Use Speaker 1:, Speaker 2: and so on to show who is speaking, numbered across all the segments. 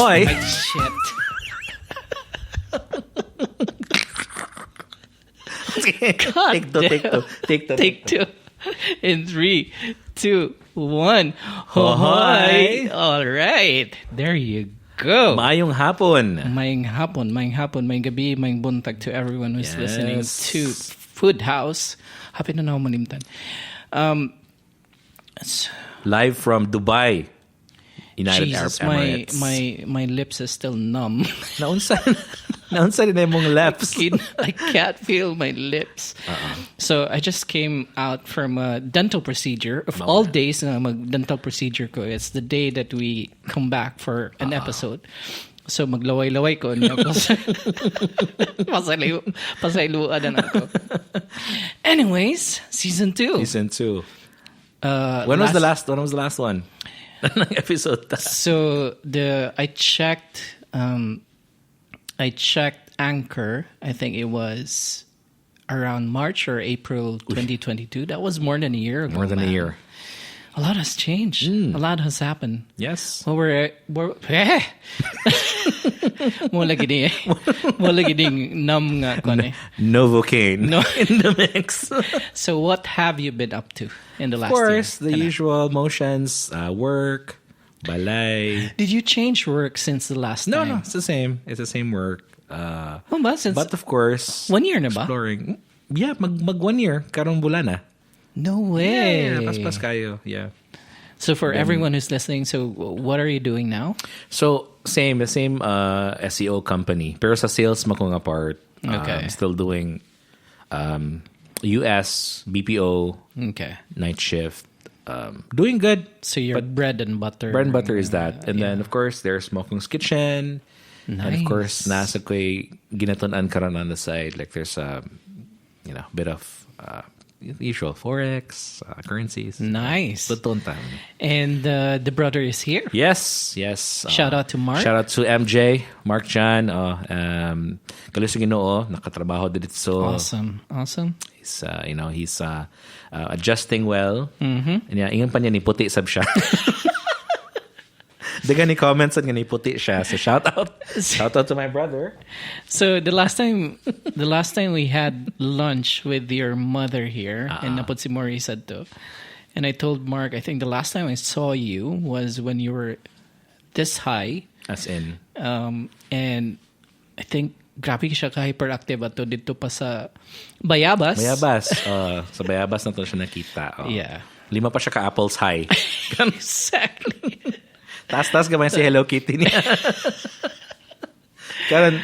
Speaker 1: Hohoi.
Speaker 2: Ay, shit. God
Speaker 1: Take two.
Speaker 2: Take two. In 3, 2, 1.
Speaker 1: Hohoi.
Speaker 2: All right. There you go.
Speaker 1: Maayong hapon.
Speaker 2: Maying hapon, maying gabi, maying buntag to everyone who's listening to Foodhaus. Happy na ako malimtan.
Speaker 1: Live from Dubai. United
Speaker 2: Jesus,
Speaker 1: Arab Emirates.
Speaker 2: my lips are still numb.
Speaker 1: Naunsa din na mong lips.
Speaker 2: I can't feel my lips. So I just came out from a dental procedure. Of all days na mag-dental procedure ko, it's the day that we come back for an episode. So maglaway-laway ko niya ako. Pasayluan na ako. Anyways, season 2.
Speaker 1: Season 2. When was the last one? Episode.
Speaker 2: So I checked Anchor. I think it was around March or April 2022. That was more than a year ago.
Speaker 1: More than a year.
Speaker 2: A lot has changed. A lot has happened.
Speaker 1: Yes.
Speaker 2: Well, we're Mo lagi ding nam nga ko ni.
Speaker 1: Novocaine in the mix.
Speaker 2: So what have you been up to in the last
Speaker 1: year? Of course,
Speaker 2: year?
Speaker 1: The usual motions, work, balay.
Speaker 2: Did you change work since the last time?
Speaker 1: No, it's the same. It's the same work.
Speaker 2: But
Speaker 1: of course,
Speaker 2: 1 year na ba?
Speaker 1: Exploring. Yeah, mag 1 year karong bulan na.
Speaker 2: No way.
Speaker 1: Yeah, pas kayo. Yeah.
Speaker 2: So for everyone who's listening, so what are you doing now?
Speaker 1: So the same SEO company. Pero sa sales makong apart.
Speaker 2: Okay.
Speaker 1: Still doing US BPO.
Speaker 2: Okay.
Speaker 1: Night shift. Doing good.
Speaker 2: So your bread and butter.
Speaker 1: Bread and butter is that. And then of course there's Smoking's Kitchen.
Speaker 2: Nice.
Speaker 1: And of course nasa ko'y ginatunan karon on the side. Like there's a bit of usual forex, currencies.
Speaker 2: Nice.
Speaker 1: Tutuntan.
Speaker 2: And the brother is here.
Speaker 1: Yes.
Speaker 2: Shout out to Mark.
Speaker 1: Shout out to MJ, Mark Chan. Kalusong Ginoo, nakatrabaho dito. So
Speaker 2: Awesome.
Speaker 1: He's he's adjusting well.
Speaker 2: Mm-hmm.
Speaker 1: And ingon pa niya ni puti sab siya. Dagan ni comments nga ni puti siya. So shout out to my brother.
Speaker 2: So the last time we had lunch with your mother here, and napod si Maurice said to, and I told Mark, I think the last time I saw you was when you were this high.
Speaker 1: As in?
Speaker 2: And I think grabe siya ka-hyperactive ato dito pa sa Bayabas.
Speaker 1: Sa Bayabas na to siya nakita.
Speaker 2: Yeah.
Speaker 1: 5 pa siya ka-apples high.
Speaker 2: Exactly.
Speaker 1: Taas gamay si Hello Kitty niya.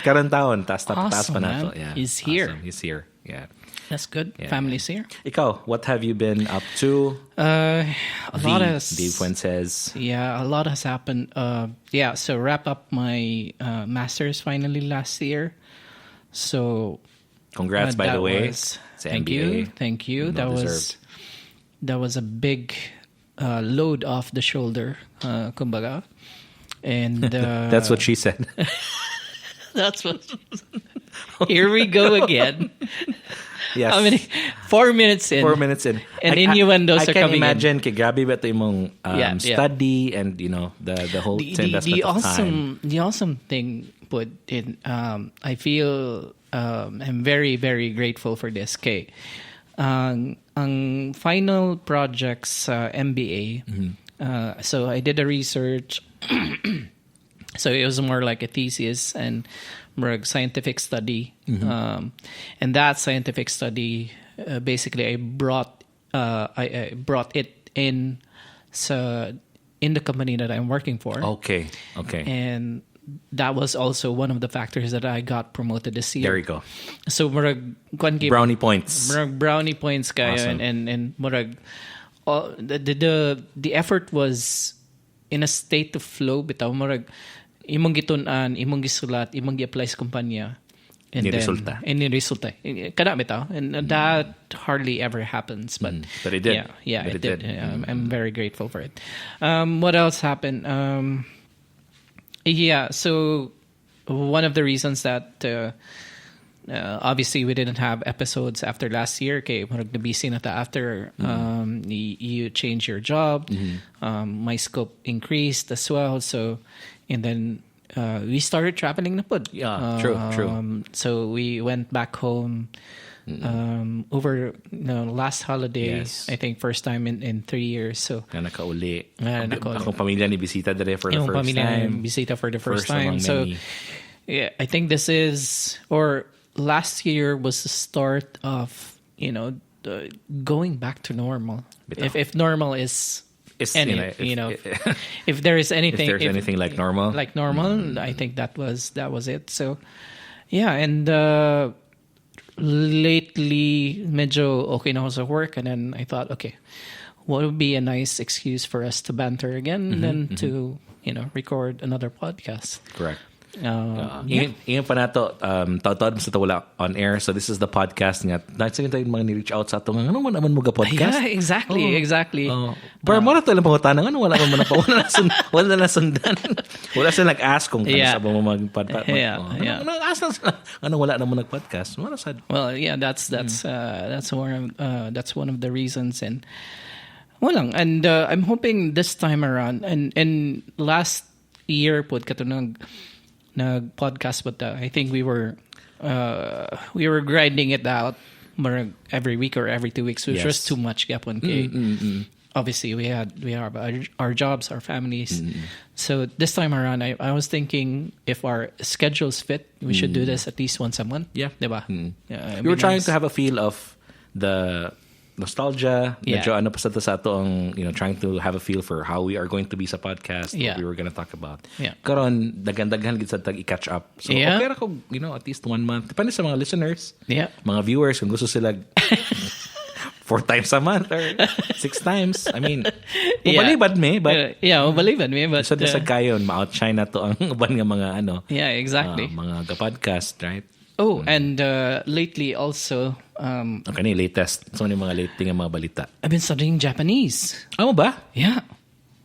Speaker 1: Karon taon, taas pa na to. Yeah.
Speaker 2: He's here.
Speaker 1: Awesome. He's here. Yeah.
Speaker 2: That's good.
Speaker 1: Yeah.
Speaker 2: Family's here.
Speaker 1: Ikaw, what have you been up to?
Speaker 2: A lot has...
Speaker 1: Dave Fuentes.
Speaker 2: Yeah, a lot has happened. So wrap up my master's finally last year. So...
Speaker 1: Congrats, by the way.
Speaker 2: Thank you. That was a big load off the shoulder, kumbaga. And...
Speaker 1: That's what she said.
Speaker 2: That's what... Here we go again.
Speaker 1: Yes.
Speaker 2: How many? 4 minutes in.
Speaker 1: 4 minutes in.
Speaker 2: And innuendos are coming in.
Speaker 1: I can imagine kay grabe ba ito imong study and the whole investment of time.
Speaker 2: The awesome thing put in, I feel I'm very, very grateful for this. Kay, ang final projects MBA. So I did a research. So it was more like a thesis and more scientific study. And that scientific study, basically, I brought it in the company that I'm working for.
Speaker 1: Okay.
Speaker 2: And that was also one of the factors that I got promoted this year.
Speaker 1: There you go.
Speaker 2: So
Speaker 1: brownie points.
Speaker 2: Brownie points kaya.
Speaker 1: Awesome.
Speaker 2: And the effort was in a state of flow bitaw murag imong gitun-an, imong gisulat, imong gi-apply sa kumpanya. And ni resulta. Kada bitaw. And that hardly ever happens. But
Speaker 1: it did.
Speaker 2: Yeah, it did. I'm very grateful for it. What else happened? So one of the reasons that obviously we didn't have episodes after last year, kay murag busy na ta after you change your job. My scope increased as well. So, and then we started traveling na pod.
Speaker 1: Yeah, true.
Speaker 2: So we went back home over last holiday.
Speaker 1: Yes.
Speaker 2: I think first time in 3 years. So
Speaker 1: Na nakauli.
Speaker 2: nakauli.
Speaker 1: Akong pamilya ni bisita dire for the
Speaker 2: yung
Speaker 1: first
Speaker 2: pamilya
Speaker 1: time.
Speaker 2: bisita for the first
Speaker 1: among
Speaker 2: time. So
Speaker 1: many.
Speaker 2: yeah, I think this is, or last year was the start of going back to normal.
Speaker 1: Bitaw.
Speaker 2: If normal is
Speaker 1: It's,
Speaker 2: any, if there is anything,
Speaker 1: if there's anything like normal,
Speaker 2: I think that was it. So yeah, and lately medyo okay na ako sa work, and then I thought, okay, what would be a nice excuse for us to banter again, and then to record another podcast.
Speaker 1: correct.
Speaker 2: Yeah.
Speaker 1: Ingat pa nato, taod-taod sa wala on air. So this is the podcast nga. Nagsagin tayo mga ni-reach out sa ato nga, ano man naman mga podcast?
Speaker 2: Yeah, exactly.
Speaker 1: Pero mo na ito lang pangutanang, ano wala man pa, wala na nasundan. Wala sila nag-ask kung
Speaker 2: Yeah.
Speaker 1: kanisa ba mo mag-podcast.
Speaker 2: Yeah.
Speaker 1: Nag-ask lang sila, ano wala na mo nag-podcast. Wala sad.
Speaker 2: Well, yeah, that's one of the reasons, and walang, and I'm hoping this time around, and last year pod kato nag-podcast, but I think we were grinding it out more every week or every 2 weeks, which
Speaker 1: Yes.
Speaker 2: was too much gapon kay. Obviously we have our jobs, our families. So this time around I was thinking if our schedules fit, we should do this at least once a month.
Speaker 1: Yeah.
Speaker 2: Diba?
Speaker 1: We
Speaker 2: Yeah,
Speaker 1: were trying to have a feel of the nostalgia.
Speaker 2: Yeah.
Speaker 1: Medyo ano pa sa ato ang, trying to have a feel for how we are going to be sa podcast,
Speaker 2: Yeah.
Speaker 1: what we were going to talk about.
Speaker 2: Yeah.
Speaker 1: Karon daghan-daghan gid sa tag i-catch up. So
Speaker 2: Yeah.
Speaker 1: okay ra ko, at least 1 month. Depende sa mga listeners.
Speaker 2: Yeah.
Speaker 1: Mga viewers kung gusto sila 4 times a month or 6 times. I mean, mabalibad me, but
Speaker 2: mabalibad me, but
Speaker 1: sa kayon ma-outshine na to ang uban nga mga
Speaker 2: yeah, exactly.
Speaker 1: mga podcast, right?
Speaker 2: Oh, and lately also,
Speaker 1: Okay, latest. So, ano yung mga late nga mga balita?
Speaker 2: I've been studying Japanese.
Speaker 1: Ano ba?
Speaker 2: Yeah.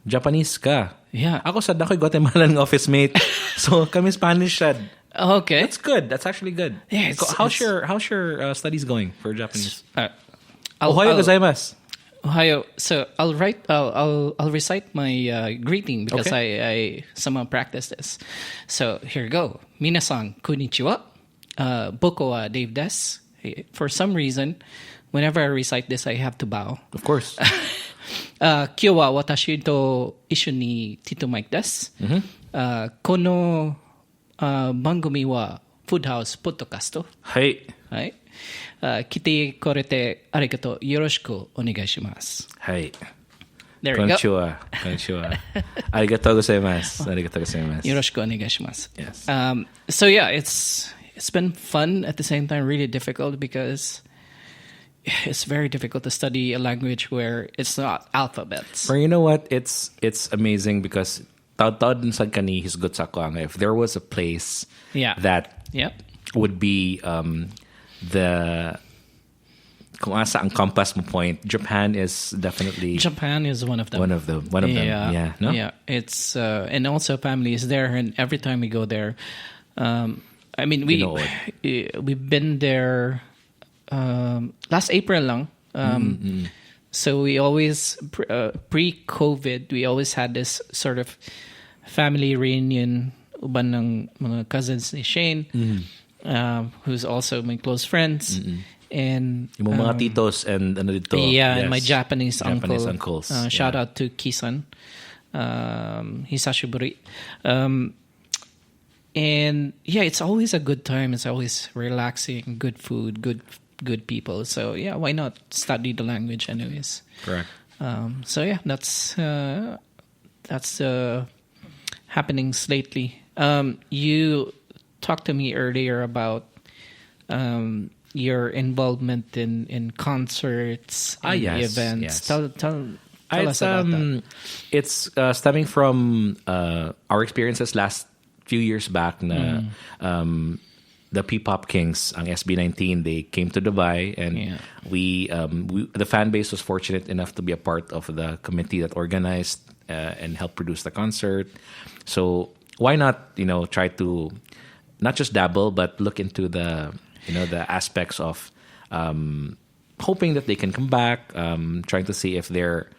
Speaker 1: Japanese ka?
Speaker 2: Yeah.
Speaker 1: Ako sad ako'y Guatemalan office mate. So, kami Spanish sad.
Speaker 2: Okay.
Speaker 1: That's good. That's actually good.
Speaker 2: Yeah,
Speaker 1: how's your studies going for Japanese?
Speaker 2: I'll
Speaker 1: gozaimasu.
Speaker 2: Ohio. So I'll recite my greeting because
Speaker 1: Okay.
Speaker 2: I somehow practiced this. So here you go. Minasan konnichiwa. Boko wa Dave desu. For some reason, whenever I recite this, I have to bow.
Speaker 1: Of course.
Speaker 2: Kyo wa watashi to isho ni Tito Mike desu. Kono bangumi wa foodhaus podcast to.
Speaker 1: Hey.
Speaker 2: Right? Kite korete arigato yoroshiku onegai shimasu.
Speaker 1: Hey.
Speaker 2: There we go.
Speaker 1: Konnichiwa. Arigatou gozaimasu. Arigatou gozaimasu.
Speaker 2: Yoroshiku onegai shimasu.
Speaker 1: Yes.
Speaker 2: So yeah, it's been fun, at the same time really difficult, because it's very difficult to study a language where it's not alphabets.
Speaker 1: Or you know what? It's amazing because taod-taod dun sa kani hisgot sa ko ang if there was a place that would be the kung asa ang compass mo point, Japan is definitely
Speaker 2: one of them.
Speaker 1: One of them. Yeah. No?
Speaker 2: Yeah. It's and also family is there, and every time we go there, I mean we've been there last April lang. So we always pre-COVID we always had this sort of family reunion uban ng mga cousins ni Shane, who's also my close friends. And
Speaker 1: yung mga titos and ano dito.
Speaker 2: And my Japanese
Speaker 1: uncles.
Speaker 2: Shout out to Kisan. Hisashiburi. And yeah, it's always a good time. It's always relaxing, good food, good people. So yeah, why not study the language anyways?
Speaker 1: Correct.
Speaker 2: So yeah, that's happenings lately. You talked to me earlier about your involvement in concerts and events.
Speaker 1: Yes.
Speaker 2: Tell us about that.
Speaker 1: It's stemming from our experiences last few years back na the P-Pop Kings, ang SB19, they came to Dubai, and we the fan base was fortunate enough to be a part of the committee that organized and helped produce the concert. So why not, try to not just dabble, but look into the aspects of hoping that they can come back, trying to see if they're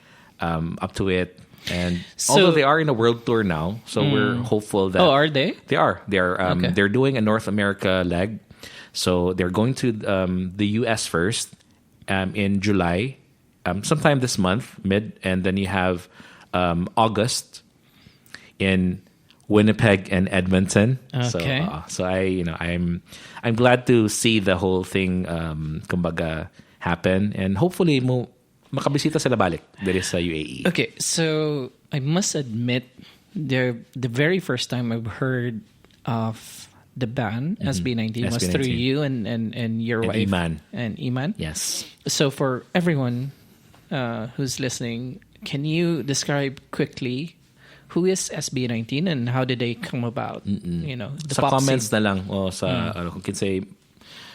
Speaker 1: up to it, And
Speaker 2: So-
Speaker 1: although they are in a world tour now, so we're hopeful that...
Speaker 2: Oh, are they?
Speaker 1: They are.
Speaker 2: Okay.
Speaker 1: They're doing a North America leg. So they're going to the US first in July, sometime this month, and then you have August in Winnipeg and Edmonton.
Speaker 2: Okay.
Speaker 1: So I'm glad to see the whole thing kumbaga happen, and hopefully makabisita sila balik dito sa UAE.
Speaker 2: Okay, so I must admit, the very first time I've heard of the band SB19 was
Speaker 1: SB19.
Speaker 2: through you and your
Speaker 1: And
Speaker 2: wife
Speaker 1: Iman.
Speaker 2: and Iman.
Speaker 1: Yes.
Speaker 2: So for everyone who's listening, can you describe quickly who is SB19 and how did they come about? You know, the
Speaker 1: Sa
Speaker 2: pop
Speaker 1: comments
Speaker 2: scene.
Speaker 1: na lang who can say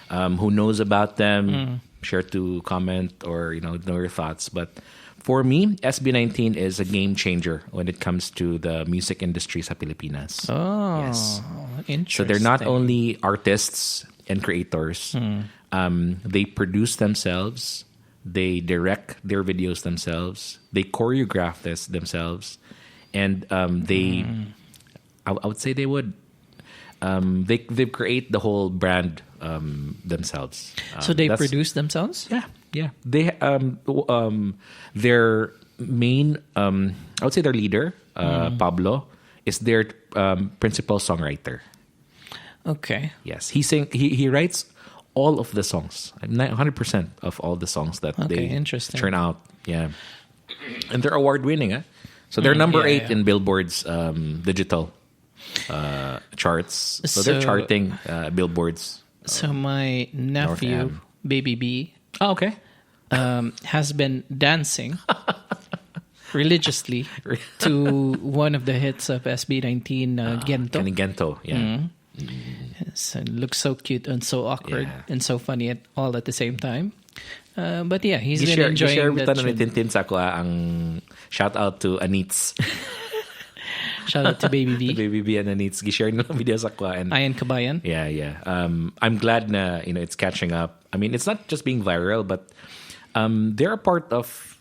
Speaker 1: who knows about them, share to comment or know your thoughts. But for me, SB19 is a game changer when it comes to the music industry sa Pilipinas.
Speaker 2: Oh,
Speaker 1: Yes.
Speaker 2: interesting.
Speaker 1: So they're not only artists and creators. They produce themselves. They direct their videos themselves. They choreograph this themselves. And I would say they would. They create the whole brand themselves.
Speaker 2: So they
Speaker 1: That's-
Speaker 2: produce themselves?
Speaker 1: Yeah. They their main I would say their leader Pablo is their principal songwriter.
Speaker 2: Okay.
Speaker 1: Yes, he writes all of the songs. 100% of all the songs that they
Speaker 2: interesting.
Speaker 1: churn out. Yeah, and they're award winning. So they're number 8 in Billboard's digital charts. So they're
Speaker 2: So-
Speaker 1: charting Billboard's.
Speaker 2: So my nephew,
Speaker 1: Am.
Speaker 2: Baby B,
Speaker 1: Oh, okay.
Speaker 2: has been dancing religiously to one of the hits of SB19, Gento.
Speaker 1: Gento, yeah.
Speaker 2: So it looks so cute and so awkward
Speaker 1: Yeah.
Speaker 2: and so funny all at the same time. But yeah, he's been enjoying
Speaker 1: Gishare
Speaker 2: that
Speaker 1: bitan ni
Speaker 2: tune.
Speaker 1: Tintin sa ako ang shout out to Anits.
Speaker 2: Shout out to Baby B.
Speaker 1: Baby B and Anits. Gishare nila ang video sa ako. And
Speaker 2: Ayan Kabayan.
Speaker 1: yeah. I'm glad na it's catching up. I mean, it's not just being viral, but they're a part of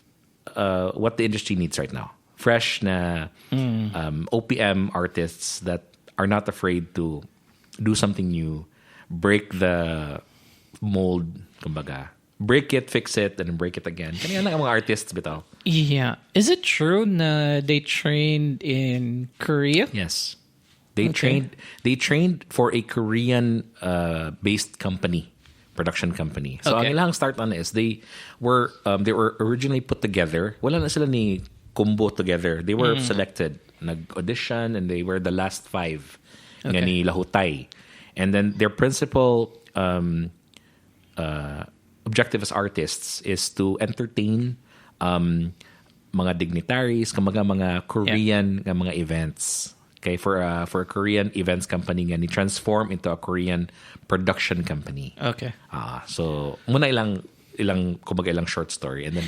Speaker 1: what the industry needs right now. Fresh na OPM artists that are not afraid to do something new, break the mold, kumbaga. Break it, fix it, and then break it again. Kanina lang ang mga artists bitaw.
Speaker 2: Yeah. Is it true na they trained in Korea?
Speaker 1: Yes. They
Speaker 2: Okay.
Speaker 1: trained for a Korean based company, production company. So
Speaker 2: Okay.
Speaker 1: ang ilang start on is they were originally put together. Wala na sila ni combo together. They were selected, nag-audition, and they were the last 5 nga
Speaker 2: Okay.
Speaker 1: ni Lahutay. And then their principal objective as artists is to entertain mga dignitaries, mga Korean nga mga events. Okay, for a Korean events company nga ni transform into a Korean production company.
Speaker 2: Okay.
Speaker 1: So muna ilang kumbaga ilang short story, and then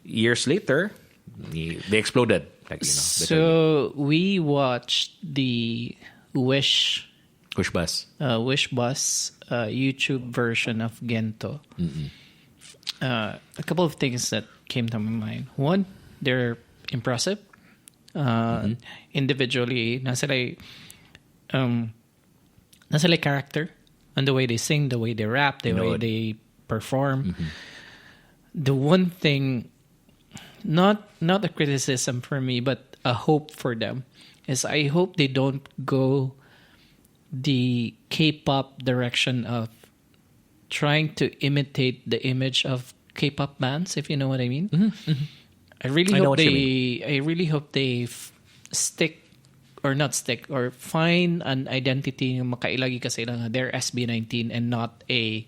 Speaker 1: years later they exploded. Like, literally.
Speaker 2: So we watched the Wish
Speaker 1: Push Bus.
Speaker 2: Bus YouTube version of Gento. A couple of things that came to my mind. One, they're impressive. Individually, nasa like character, and the way they sing, the way they rap, the way they perform. The one thing, not a criticism for me, but a hope for them, is I hope they don't go the K-pop direction of trying to imitate the image of K-pop bands, if you know what I mean. I really
Speaker 1: know
Speaker 2: hope
Speaker 1: what you
Speaker 2: they. I really hope they find an identity yung makailagi kasi lang they're SB19 and not a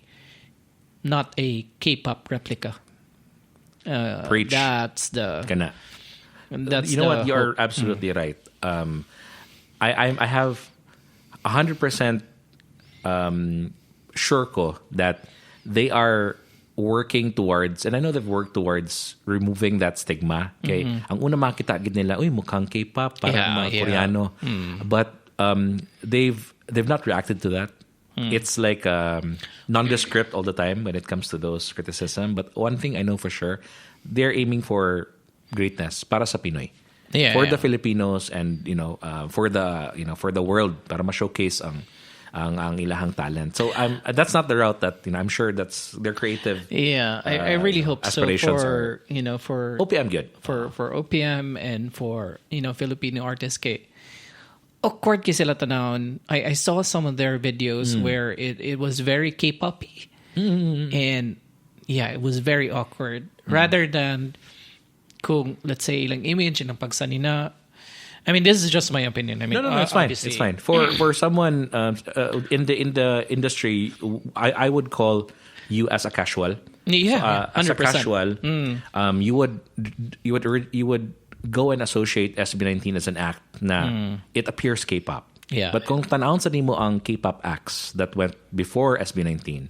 Speaker 2: K-pop replica.
Speaker 1: Preach.
Speaker 2: That's the.
Speaker 1: Kana.
Speaker 2: That's
Speaker 1: You know
Speaker 2: the
Speaker 1: what? You're
Speaker 2: hope.
Speaker 1: absolutely right. I have 100% sure ko that they are working towards, and I know they've worked towards removing that stigma. Okay, ang una makita gid nila, uy mukhang K-pop, parang mga Koreano, but they've not reacted to that. It's like nondescript all the time when it comes to those criticism. But one thing I know for sure, they're aiming for greatness para sa Pinoy. for the Filipinos and for the world para ma-showcase ang ilahang talent. So that's not the route that I'm sure that's their creative.
Speaker 2: Yeah, I really hope so for for
Speaker 1: OPM good.
Speaker 2: For OPM and for Filipino artists kay awkward kasi sila tanawon. I saw some of their videos where it was very K-pop-y. And yeah, it was very awkward rather than kung let's say ilang image ng pagsanina. I mean, this is just my opinion. I mean,
Speaker 1: no, it's fine. It's fine for someone in the industry. I would call you as a casual.
Speaker 2: Yeah,
Speaker 1: as a casual, you would go and associate SB19 as an act na it appears K-pop.
Speaker 2: Yeah.
Speaker 1: But kung tanawon sa nimo ang K-pop acts that went before SB19,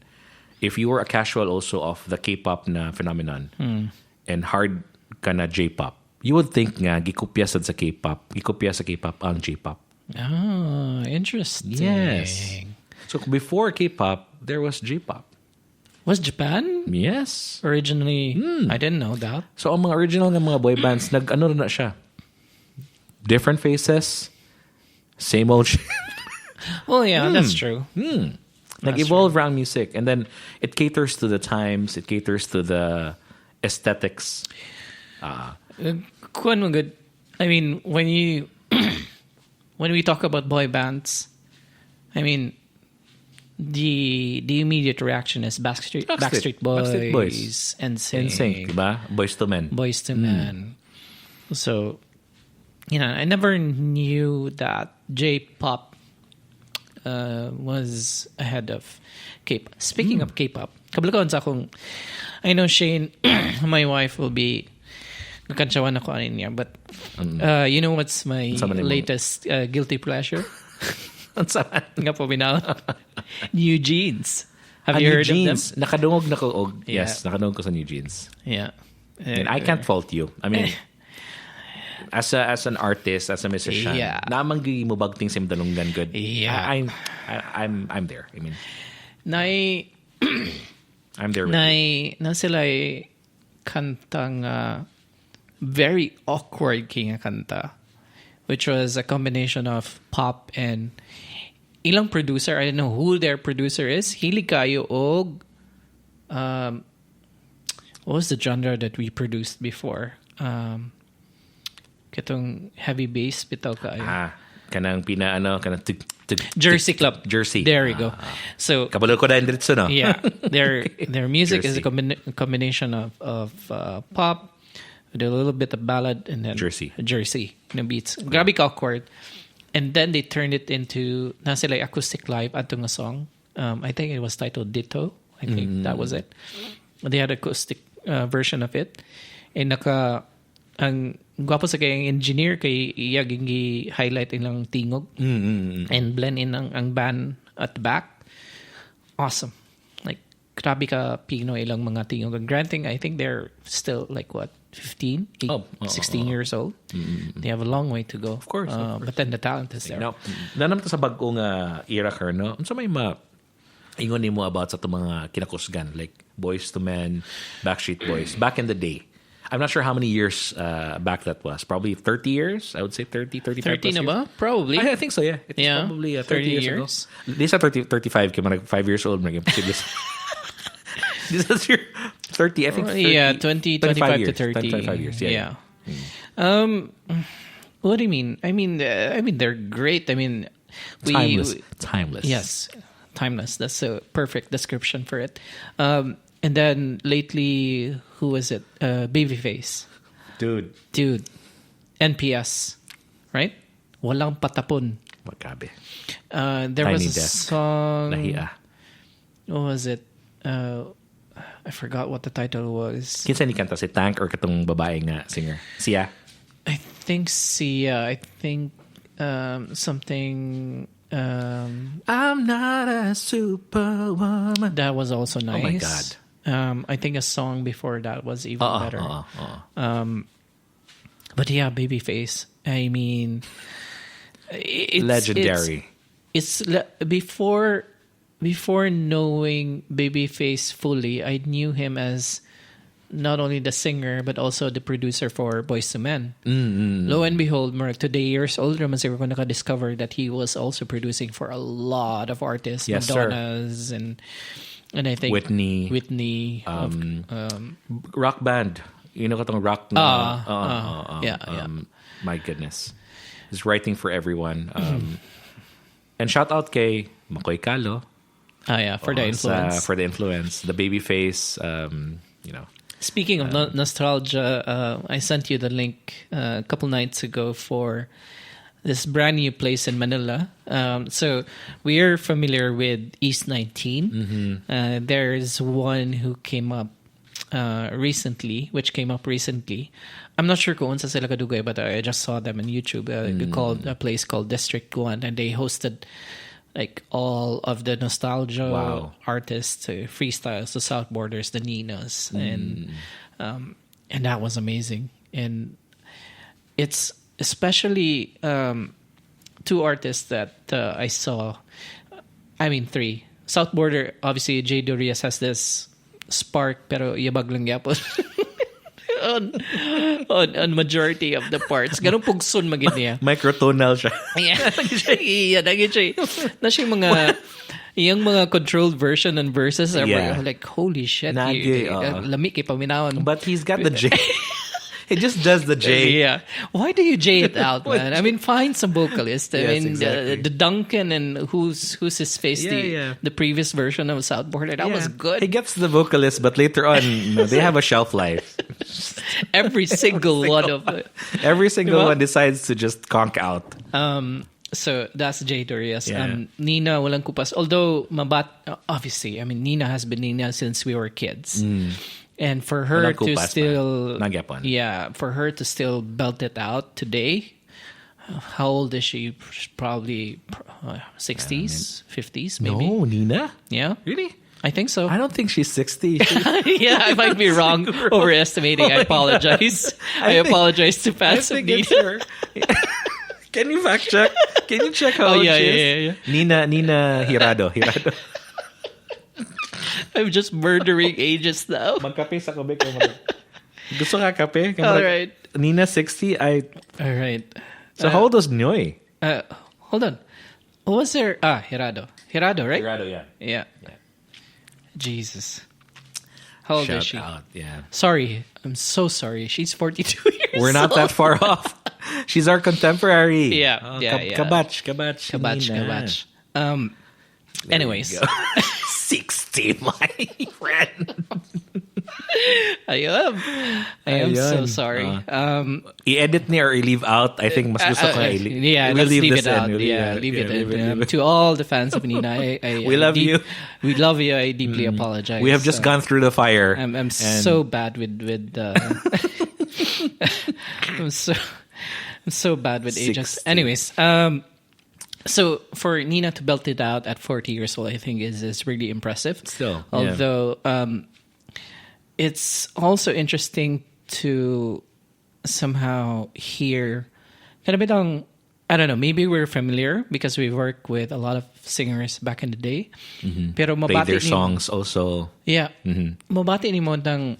Speaker 1: if you were a casual also of the K-pop na phenomenon and hard ka na J-pop, you would think nga gikopya sad sa K-pop, gikopya sa K-pop ang J-pop.
Speaker 2: Oh, interesting.
Speaker 1: Yes. So before K-pop, there was J-pop.
Speaker 2: Was Japan?
Speaker 1: Yes.
Speaker 2: Originally, I didn't know that.
Speaker 1: So ang mga original ng mga boy bands, nag-ano na siya. Different faces, same old shit.
Speaker 2: Well, yeah, that's true.
Speaker 1: Nag-evolve around music. And then it caters to the times, it caters to the aesthetics.
Speaker 2: Kuan mo good. I mean, when we talk about boy bands, I mean, the immediate reaction is Backstreet Boys,
Speaker 1: NSYNC, diba? Boys to Men. So, I never knew that J-pop was ahead of K-pop. Speaking of K-pop, kabalakaon sa akong, I know Shane, my wife will be nakantsawan ako anin niya, but you know what's my latest guilty pleasure? Nga po binaw. New Jeans. Have you heard jeans.
Speaker 2: of them?
Speaker 1: Nakadungog na ko. Yes, nakadungog ko sa New Jeans.
Speaker 2: Yeah.
Speaker 1: And I can't fault you. I mean, as an artist, as a musician, namang gi mo bagting sim dalunggan good.
Speaker 2: Yeah.
Speaker 1: I'm there. I mean, I'm there with you.
Speaker 2: Na sila kantang very awkward king kanta, which was a combination of pop and ilang producer. I don't know who their producer is. Hilig kayo og what was the genre that we produced before? Katong heavy bass bitaw kayo.
Speaker 1: Kanang
Speaker 2: Jersey Club.
Speaker 1: Jersey.
Speaker 2: There you go. So
Speaker 1: kabalo ko dahil diretso no.
Speaker 2: Yeah, their music is a combination of pop with a little bit of ballad and then Jersey na beats. Grabe ka awkward. And then they turned it into nasila acoustic live atong a song. I think it was titled Ditto. I think that was it. They had acoustic version of it. And ang gwapo sa kayang engineer kay iya gingi highlight ilang tingog and blend in ang band at the back. Awesome. Like grabe ka Pino ilang mga tingog. And granting, I think they're still like what 15, 16 years old. They have a long way to go.
Speaker 1: Of course.
Speaker 2: But then the talent is there.
Speaker 1: Now, nanam ta sa bagong era ka, no? Unsa may ingon nimo about sa mga kinakusgan like Boys to Men, Backstreet Boys back in the day. I'm not sure how many years back that was. Probably 30 years. I would say 30, 35
Speaker 2: 30 na ba?
Speaker 1: years.
Speaker 2: Probably.
Speaker 1: I think so, yeah. It's probably 30 years ago. These are 35. Kaya 5 years old. This is your 30, I think. 30,
Speaker 2: 25
Speaker 1: years,
Speaker 2: to 30.
Speaker 1: 25 years, yeah.
Speaker 2: What do you mean? I mean, they're great. I mean,
Speaker 1: Timeless.
Speaker 2: Yes, timeless. That's a perfect description for it. And then lately, who was it? Babyface.
Speaker 1: Dude.
Speaker 2: NPS, right? Walang patapon.
Speaker 1: Magabi.
Speaker 2: There was a song.
Speaker 1: Nahiya.
Speaker 2: What was it? I forgot what the title was.
Speaker 1: Kinsa ni kanta si Tank or katong babae nga singer? Sia?
Speaker 2: I think Sia. I think something.
Speaker 1: I'm not a superwoman.
Speaker 2: That was also nice.
Speaker 1: Oh my God.
Speaker 2: I think a song before that was even better. But yeah, Babyface. I mean, it's
Speaker 1: legendary.
Speaker 2: It's before knowing Babyface fully, I knew him as not only the singer but also the producer for Boyz II Men. Lo and behold, Mark, today years old naman siguro ko discover that he was also producing for a lot of artists,
Speaker 1: Yes,
Speaker 2: Madonna's and I think Whitney,
Speaker 1: rock band. You know katong rock
Speaker 2: yeah.
Speaker 1: My goodness. He's writing for everyone. And shout out kay Makoy Kalo.
Speaker 2: For the influence.
Speaker 1: For the influence. The Babyface, you know.
Speaker 2: Speaking of nostalgia, I sent you the link a couple nights ago for this brand new place in Manila. So we are familiar with East 19. There's one who came up recently. I'm not sure kung unsa sila kadugay, but I just saw them on YouTube. Called a place called District 1, and they hosted like all of the nostalgia artists, freestyles, the South Borders, the Ninas, and that was amazing. And it's especially two artists that I saw. I mean, three. South Border, obviously, Jay Dorias has this spark, pero yabag lang yapon. on majority of the parts. Ganun pugson magid niya.
Speaker 1: Microtonal siya.
Speaker 2: Yeah, nagit siya. Na siya yung mga controlled version and verses are like, holy shit. Lami kay paminawan.
Speaker 1: But he's got the J. He just does the J.
Speaker 2: Yeah. Why do you J it out, man? I mean, find some vocalist. I mean,
Speaker 1: exactly.
Speaker 2: the Duncan and who's his face, the previous version of South Border, that was good.
Speaker 1: He gets the vocalist, but later on, they have a shelf life.
Speaker 2: Every single one of it.
Speaker 1: Every single one decides to just conk out.
Speaker 2: So that's Jay Dorias. Nina, walang kupas. Although, obviously, I mean, Nina has been Nina since we were kids. And for her to still... for her to still belt it out today, how old is she? Probably 60s, 50s, maybe.
Speaker 1: No, Nina?
Speaker 2: Yeah.
Speaker 1: Really?
Speaker 2: I think so.
Speaker 1: I don't think she's 60.
Speaker 2: Yeah, I might be wrong. Overestimating. I apologize. I apologize to fans of Nina.
Speaker 1: Can you fact check? Can you check how old she is?
Speaker 2: Yeah.
Speaker 1: Nina Hirado.
Speaker 2: I'm just murdering ages now.
Speaker 1: Magkape sa kubik. Gusto ka kape?
Speaker 2: All right.
Speaker 1: Nina 60. All
Speaker 2: right.
Speaker 1: So how old was Nyoy?
Speaker 2: Hold on. What was there? Hirado, right?
Speaker 1: Hirado,
Speaker 2: yeah. Jesus. How old is she?
Speaker 1: Out, yeah.
Speaker 2: Sorry. I'm so sorry. She's 42 years
Speaker 1: We're not
Speaker 2: old.
Speaker 1: that far off. She's our contemporary.
Speaker 2: Yeah.
Speaker 1: Kabach.
Speaker 2: Kabach. Anyways.
Speaker 1: 60, my friend.
Speaker 2: I am so sorry.
Speaker 1: I-edit niya or i-leave out. I think mas gusto ko i-leave.
Speaker 2: Yeah, let's leave it out. Leave it in. To all the fans of Nina,
Speaker 1: we love you.
Speaker 2: We love you. I deeply apologize.
Speaker 1: We have just gone through the fire.
Speaker 2: I'm so bad with I'm so bad with ages. Anyways, so for Nina to belt it out at 40 years old, I think is really impressive.
Speaker 1: Still,
Speaker 2: although it's also interesting to somehow hear kind of bit on, I don't know, maybe we're familiar because we work with a lot of singers back in the day. Pero
Speaker 1: play their songs also.
Speaker 2: Yeah. Mabati ni mo ng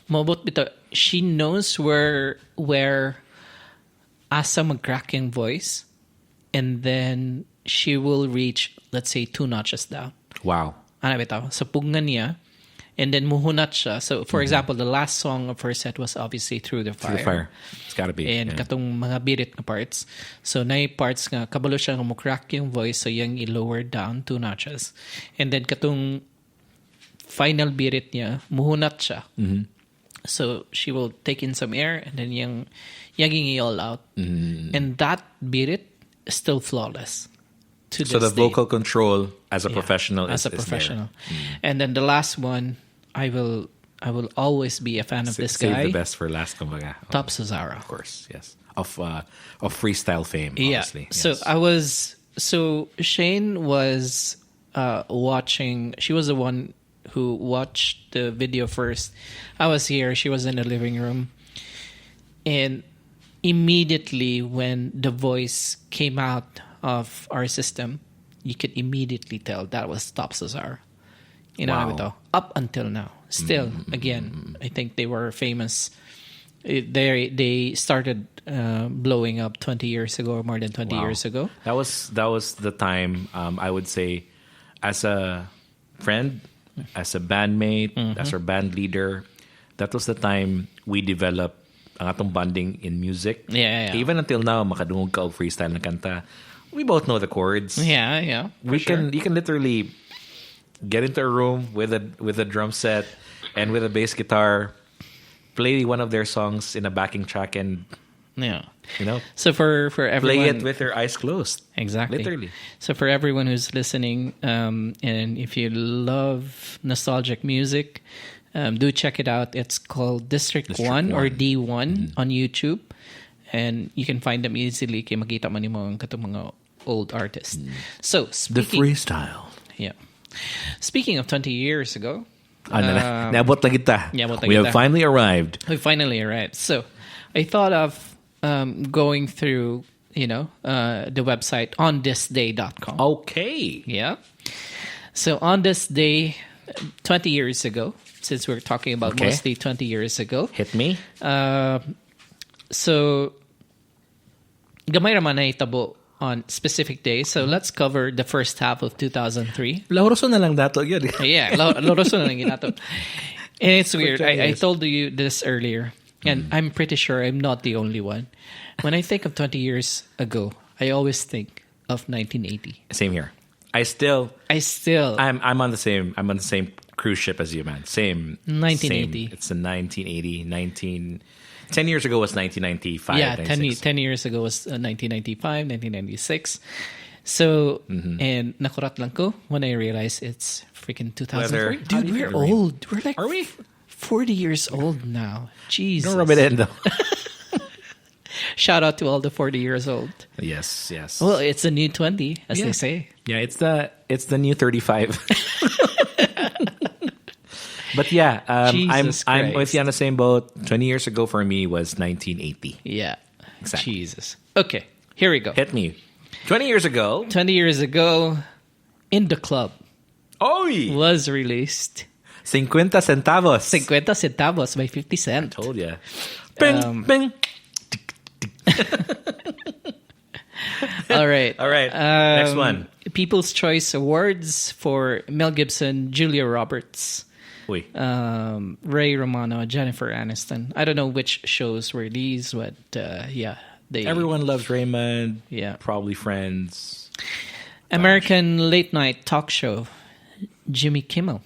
Speaker 2: mabot bito. She knows where asa mag-crack yung voice, and then she will reach, let's say, 2 notches down.
Speaker 1: Wow.
Speaker 2: Ano bitaw? Sa pugnan niya, and then muhunat siya. So, for example, the last song of her set was obviously Through the Fire.
Speaker 1: Through the Fire. It's gotta be.
Speaker 2: And katong mga birit na parts. So, na parts nga, kabalo siya nga mo-crack yung voice, so yung i-lower down 2 notches. And then katong final birit niya, muhunat siya. So, she will take in some air, and then yung i-all out. And that birit is still flawless.
Speaker 1: So the vocal control as a professional is
Speaker 2: professional. And then the last one, I will always be a fan of this guy.
Speaker 1: Save the best for last, kumbaga.
Speaker 2: Top Cesaro.
Speaker 1: Of course, yes. Of freestyle fame, obviously.
Speaker 2: Yes. So Shane was watching. She was the one who watched the video first. I was here. She was in the living room, and immediately when the voice came out of our system, you could immediately tell that was Top Cesar. You know what I mean? Up until now. Still, again, I think they were famous. They started blowing up 20 years ago, or more than 20 years ago.
Speaker 1: That was the time. I would say, as a friend, as a bandmate, as our band leader, that was the time we developed ang atong bonding in music.
Speaker 2: Yeah.
Speaker 1: Even until now, makadungog ka og freestyle na kanta. We both know the chords.
Speaker 2: Yeah.
Speaker 1: You can literally get into a room with a drum set and with a bass guitar, play one of their songs in a backing track, and
Speaker 2: So for everyone,
Speaker 1: play it with your eyes closed.
Speaker 2: Exactly.
Speaker 1: Literally.
Speaker 2: So for everyone who's listening, and if you love nostalgic music, do check it out. It's called District 1 or D1 on YouTube. And you can find them easily. Kaya makita man mo ang katong mga old artists. So,
Speaker 1: the freestyle.
Speaker 2: Yeah. Speaking of 20 years ago.
Speaker 1: Naabot na kita. We have finally arrived.
Speaker 2: So, I thought of going through, the website onthisday.com.
Speaker 1: Okay.
Speaker 2: Yeah. So, on this day, 20 years ago, since we're talking about mostly 20 years ago.
Speaker 1: Hit me.
Speaker 2: So, gamay raman na itabo on specific days. So, let's cover the first half of 2003.
Speaker 1: Lauroso na lang dato yun.
Speaker 2: Yeah, lauroso na lang ginato. And it's weird. I told you this earlier, and I'm pretty sure I'm not the only one. When I think of 20 years ago, I always think of 1980.
Speaker 1: Same here. I'm on the same cruise ship as you, man. Same.
Speaker 2: 1980.
Speaker 1: It's a 1980, 10 years ago was 1995.
Speaker 2: Yeah, 10 years ago was 1995, 1996. So, and nakurat lang ko when I realized it's freaking 2003. Dude, we're old. We're like,
Speaker 1: are we
Speaker 2: 40 years old now? Jesus.
Speaker 1: Don't rub it in, though.
Speaker 2: Shout out to all the 40 years old.
Speaker 1: Yes.
Speaker 2: Well, it's a new 20, as they say.
Speaker 1: Yeah, it's the new 35. But yeah, I'm with you on the same boat. 20 years ago for me was 1980.
Speaker 2: Yeah.
Speaker 1: Exactly.
Speaker 2: Jesus. Okay, here we go.
Speaker 1: Hit me. 20 years ago,
Speaker 2: In the Club was released.
Speaker 1: 50 centavos.
Speaker 2: 50 centavos by 50 Cent.
Speaker 1: I told ya. Bing, bing.
Speaker 2: All right.
Speaker 1: Next one.
Speaker 2: People's Choice Awards for Mel Gibson, Julia Roberts, Ray Romano, Jennifer Aniston. I don't know which shows were these, but
Speaker 1: Everyone Loves Raymond.
Speaker 2: Yeah.
Speaker 1: Probably Friends.
Speaker 2: American Late Night Talk Show, Jimmy Kimmel.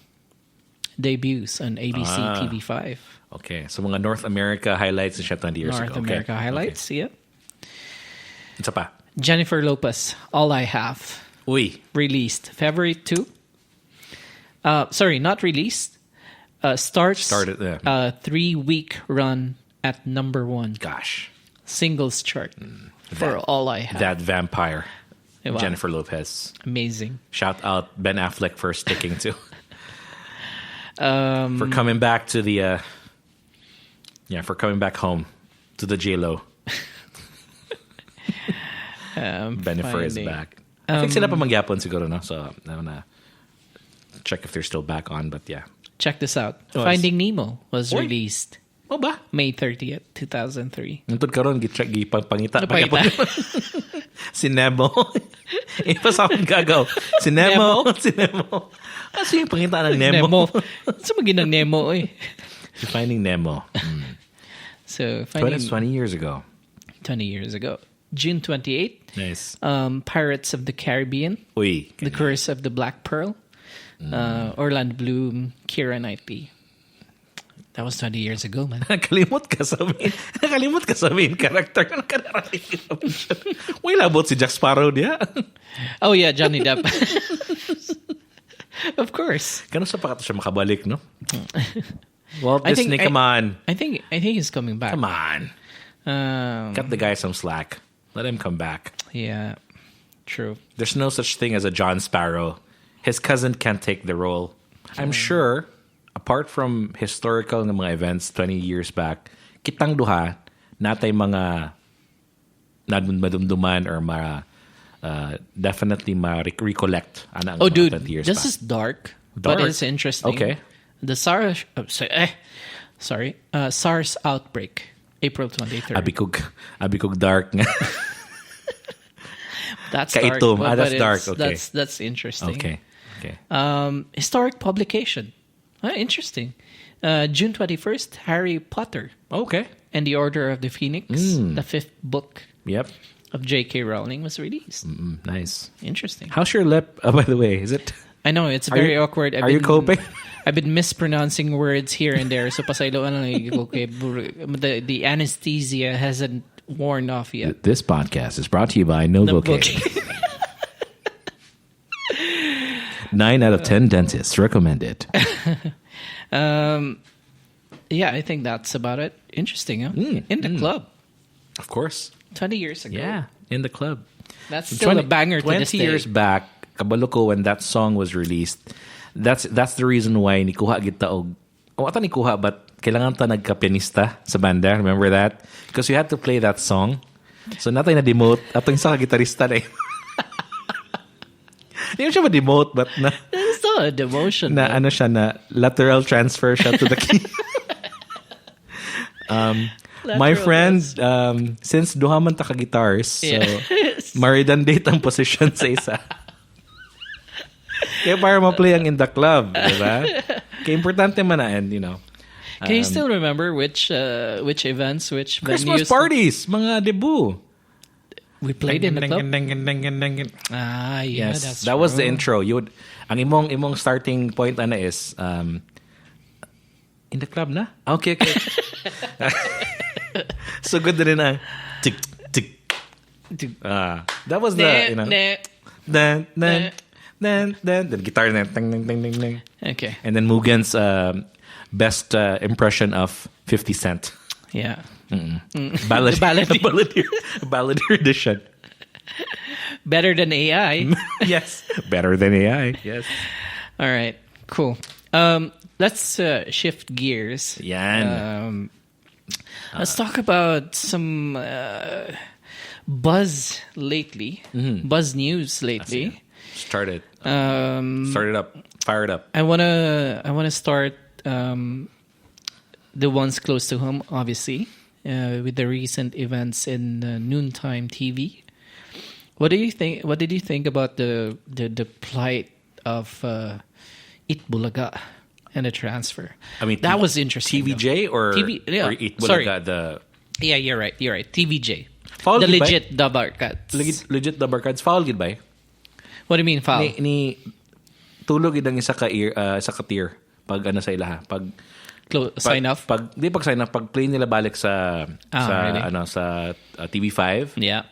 Speaker 2: Debuts on ABC TV5.
Speaker 1: Okay, so mga North America highlights siya 20 years ago.
Speaker 2: North America highlights, yeah.
Speaker 1: Isa pa.
Speaker 2: Jennifer Lopez, All I Have. Released February 2. Sorry, not released. Started 3-week run at number 1.
Speaker 1: Gosh.
Speaker 2: Singles chart for All I Have.
Speaker 1: That vampire.
Speaker 2: Wow.
Speaker 1: Jennifer Lopez.
Speaker 2: Amazing.
Speaker 1: Shout out Ben Affleck for sticking to. For coming back to the... for coming back home to the J-Lo. Bennifer is back. I think sila pa magyapon siguro, no? So, I'm gonna check if they're still back on, but yeah.
Speaker 2: Check this out. Finding Nemo was released.
Speaker 1: Oh ba?
Speaker 2: May 30th, 2003.
Speaker 1: Nantod karon pangita. Si Nemo. Ipas akong gagaw. Si Nemo. Ano yung pangita ng Nemo?
Speaker 2: Saan maging ng Nemo eh?
Speaker 1: Finding Nemo.
Speaker 2: So,
Speaker 1: 20 years ago.
Speaker 2: 20 years ago. June 28th.
Speaker 1: Nice.
Speaker 2: Pirates of the Caribbean. The Curse of the Black Pearl. Orlando Bloom, Keira Knightley. That was 20 years ago, man.
Speaker 1: Nakalimot ka sabihin character na nakararating. May labot si Jack Sparrow diya.
Speaker 2: Oh yeah, Johnny Depp. Of course.
Speaker 1: Kano sa pakato siya makabalik, no? Walt Disney, come on.
Speaker 2: I think he's coming back.
Speaker 1: Come on. Cut the guy some slack. Let him come back.
Speaker 2: Yeah, true.
Speaker 1: There's no such thing as a John Sparrow. His cousin can't take the role. I'm sure, apart from historical ng mga events 20 years back, kitang duha, natay mga madumduman or definitely ma-recollect.
Speaker 2: Oh, dude, this is dark, but it's interesting.
Speaker 1: Okay.
Speaker 2: the SARS outbreak, April 23rd.
Speaker 1: Abikog dark nga.
Speaker 2: That's dark.
Speaker 1: That's dark. Okay.
Speaker 2: That's interesting.
Speaker 1: Okay.
Speaker 2: Historic publication. Interesting. June 21st, Harry Potter.
Speaker 1: Okay.
Speaker 2: And the Order of the Phoenix, the 5th book.
Speaker 1: Yep.
Speaker 2: Of J.K. Rowling was released.
Speaker 1: Nice.
Speaker 2: Interesting.
Speaker 1: How's your lip? By the way, is it?
Speaker 2: I know it's very awkward.
Speaker 1: Are you coping?
Speaker 2: I've been mispronouncing words here and there. So pasaylo okay. The anesthesia hasn't worn off yet.
Speaker 1: This podcast is brought to you by Novocaine. 9 out of 10 dentists recommend it.
Speaker 2: Yeah, I think that's about it. Interesting, huh? In the club.
Speaker 1: Of course.
Speaker 2: 20 years ago.
Speaker 1: Yeah, in the club.
Speaker 2: That's still a banger to this
Speaker 1: 20
Speaker 2: day.
Speaker 1: years back, kabalo ko when that song was released, that's the reason why nikuha kita og ata nikuha but kailangan ta nagka-pianista sa banda. Remember that? Because you had to play that song. So natay na demote atong isa ka gitarista na. Hindi siya ma-demote but na
Speaker 2: It's still a demotion.
Speaker 1: Na ano siya na lateral transfer siya to the key. My friend, since duha man ta ka guitars, so ma-redundate ang position sa isa. Kaya para ma-play ang in the club, diba? Kaya importante man na, and you know.
Speaker 2: Can you still remember which events, which
Speaker 1: Christmas
Speaker 2: venues?
Speaker 1: parties, mga debut.
Speaker 2: We played in the club?
Speaker 1: Ah,
Speaker 2: yes,
Speaker 1: that was the intro. Ang imong starting point ana is in the club na? Okay. So good din ang tick tick. That was the then the guitar then ding.
Speaker 2: Okay.
Speaker 1: And then Mugen's best impression of 50 Cent.
Speaker 2: Yeah.
Speaker 1: Balladeer edition.
Speaker 2: Better than AI.
Speaker 1: Yes. Better than AI. Yes.
Speaker 2: All right. Cool. Let's shift gears.
Speaker 1: Yan.
Speaker 2: Let's talk about some buzz lately. Buzz news lately.
Speaker 1: Start it. Start it up. Fire it up.
Speaker 2: I wanna start the ones close to home, obviously, with the recent events in noontime TV. What do you think? What did you think about the plight of Eat Bulaga and the transfer?
Speaker 1: I mean,
Speaker 2: that was interesting.
Speaker 1: TVJ or Eat Bulaga?
Speaker 2: Yeah, you're right. TVJ.
Speaker 1: Foul
Speaker 2: the
Speaker 1: gid ba?
Speaker 2: legit Dabarkats.
Speaker 1: Legit Dabarkats. Foul gid ba?
Speaker 2: What do you mean foul?
Speaker 1: Ni tulog idang isa ka tier pag ano sa ilaha pag
Speaker 2: sign off
Speaker 1: pag sign off pag play nila balik sa
Speaker 2: really?
Speaker 1: Sa TV5.
Speaker 2: Yeah.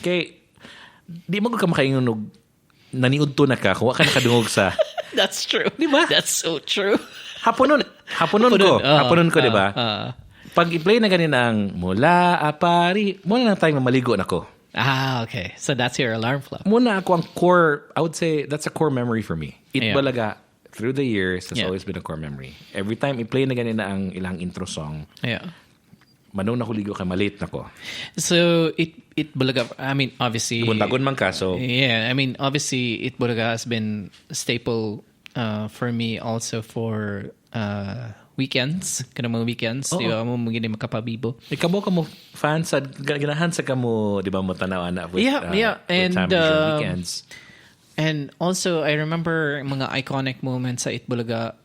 Speaker 1: Kay di mo ka makaingunog naniudto na ka kung wa ka nakadungog sa.
Speaker 2: That's true.
Speaker 1: Di ba?
Speaker 2: That's so true.
Speaker 1: Haponon ko, di ba? Pag i-play na ganina ang mula apari, muna lang tayong maligo na ko.
Speaker 2: Okay. So that's your alarm clock.
Speaker 1: Muna ako ang core, I would say that's a core memory for me. Eat Bulaga, through the years, has always been a core memory. Every time i-play na ganina ang ilang intro song, manong nakuligo ka, malate na ko.
Speaker 2: So, Eat Bulaga, I mean, obviously...
Speaker 1: Buntagon man ka, so...
Speaker 2: Yeah, I mean, obviously, Eat Bulaga has been a staple for me also for weekends. Kanang mga weekends. Di ba mo magiging makapabibo.
Speaker 1: Ikaw mo fan sa... Ganahan sa ka mo, di ba mo tanaw na with,
Speaker 2: and
Speaker 1: weekends.
Speaker 2: And also, I remember mga iconic moments sa Eat Bulaga.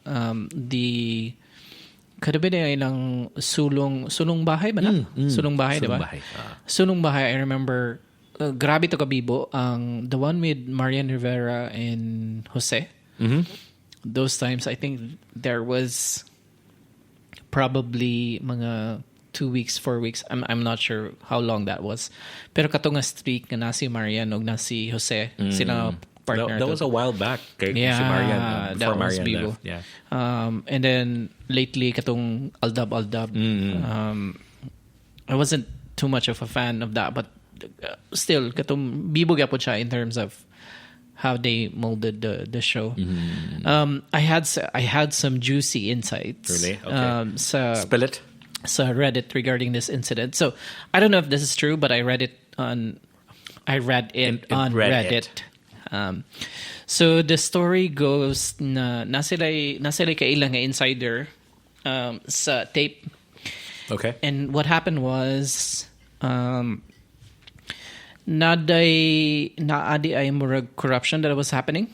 Speaker 2: Kadabi na ilang sulong bahay ba na? Sulong bahay, di ba? Sulong bahay, I remember, grabe to kabibo, the one with Marian Rivera and Jose. Those times, I think there was probably mga 2 weeks, 4 weeks. I'm not sure how long that was. Pero katong streak na si Marian o na si Jose, sila partner.
Speaker 1: That was a while back. Kay si Marian, before Marian left. Yeah.
Speaker 2: And then lately, katong Aldab. I wasn't too much of a fan of that, but still, katong bibo gyapon siya in terms of how they molded the show. I had some juicy insights.
Speaker 1: Really? Okay. Spill it.
Speaker 2: So Reddit regarding this incident. So I don't know if this is true, but I read it on Reddit. So the story goes na nasila'y kailang nga insider sa tape.
Speaker 1: Okay.
Speaker 2: And what happened was naadi ay murag corruption that was happening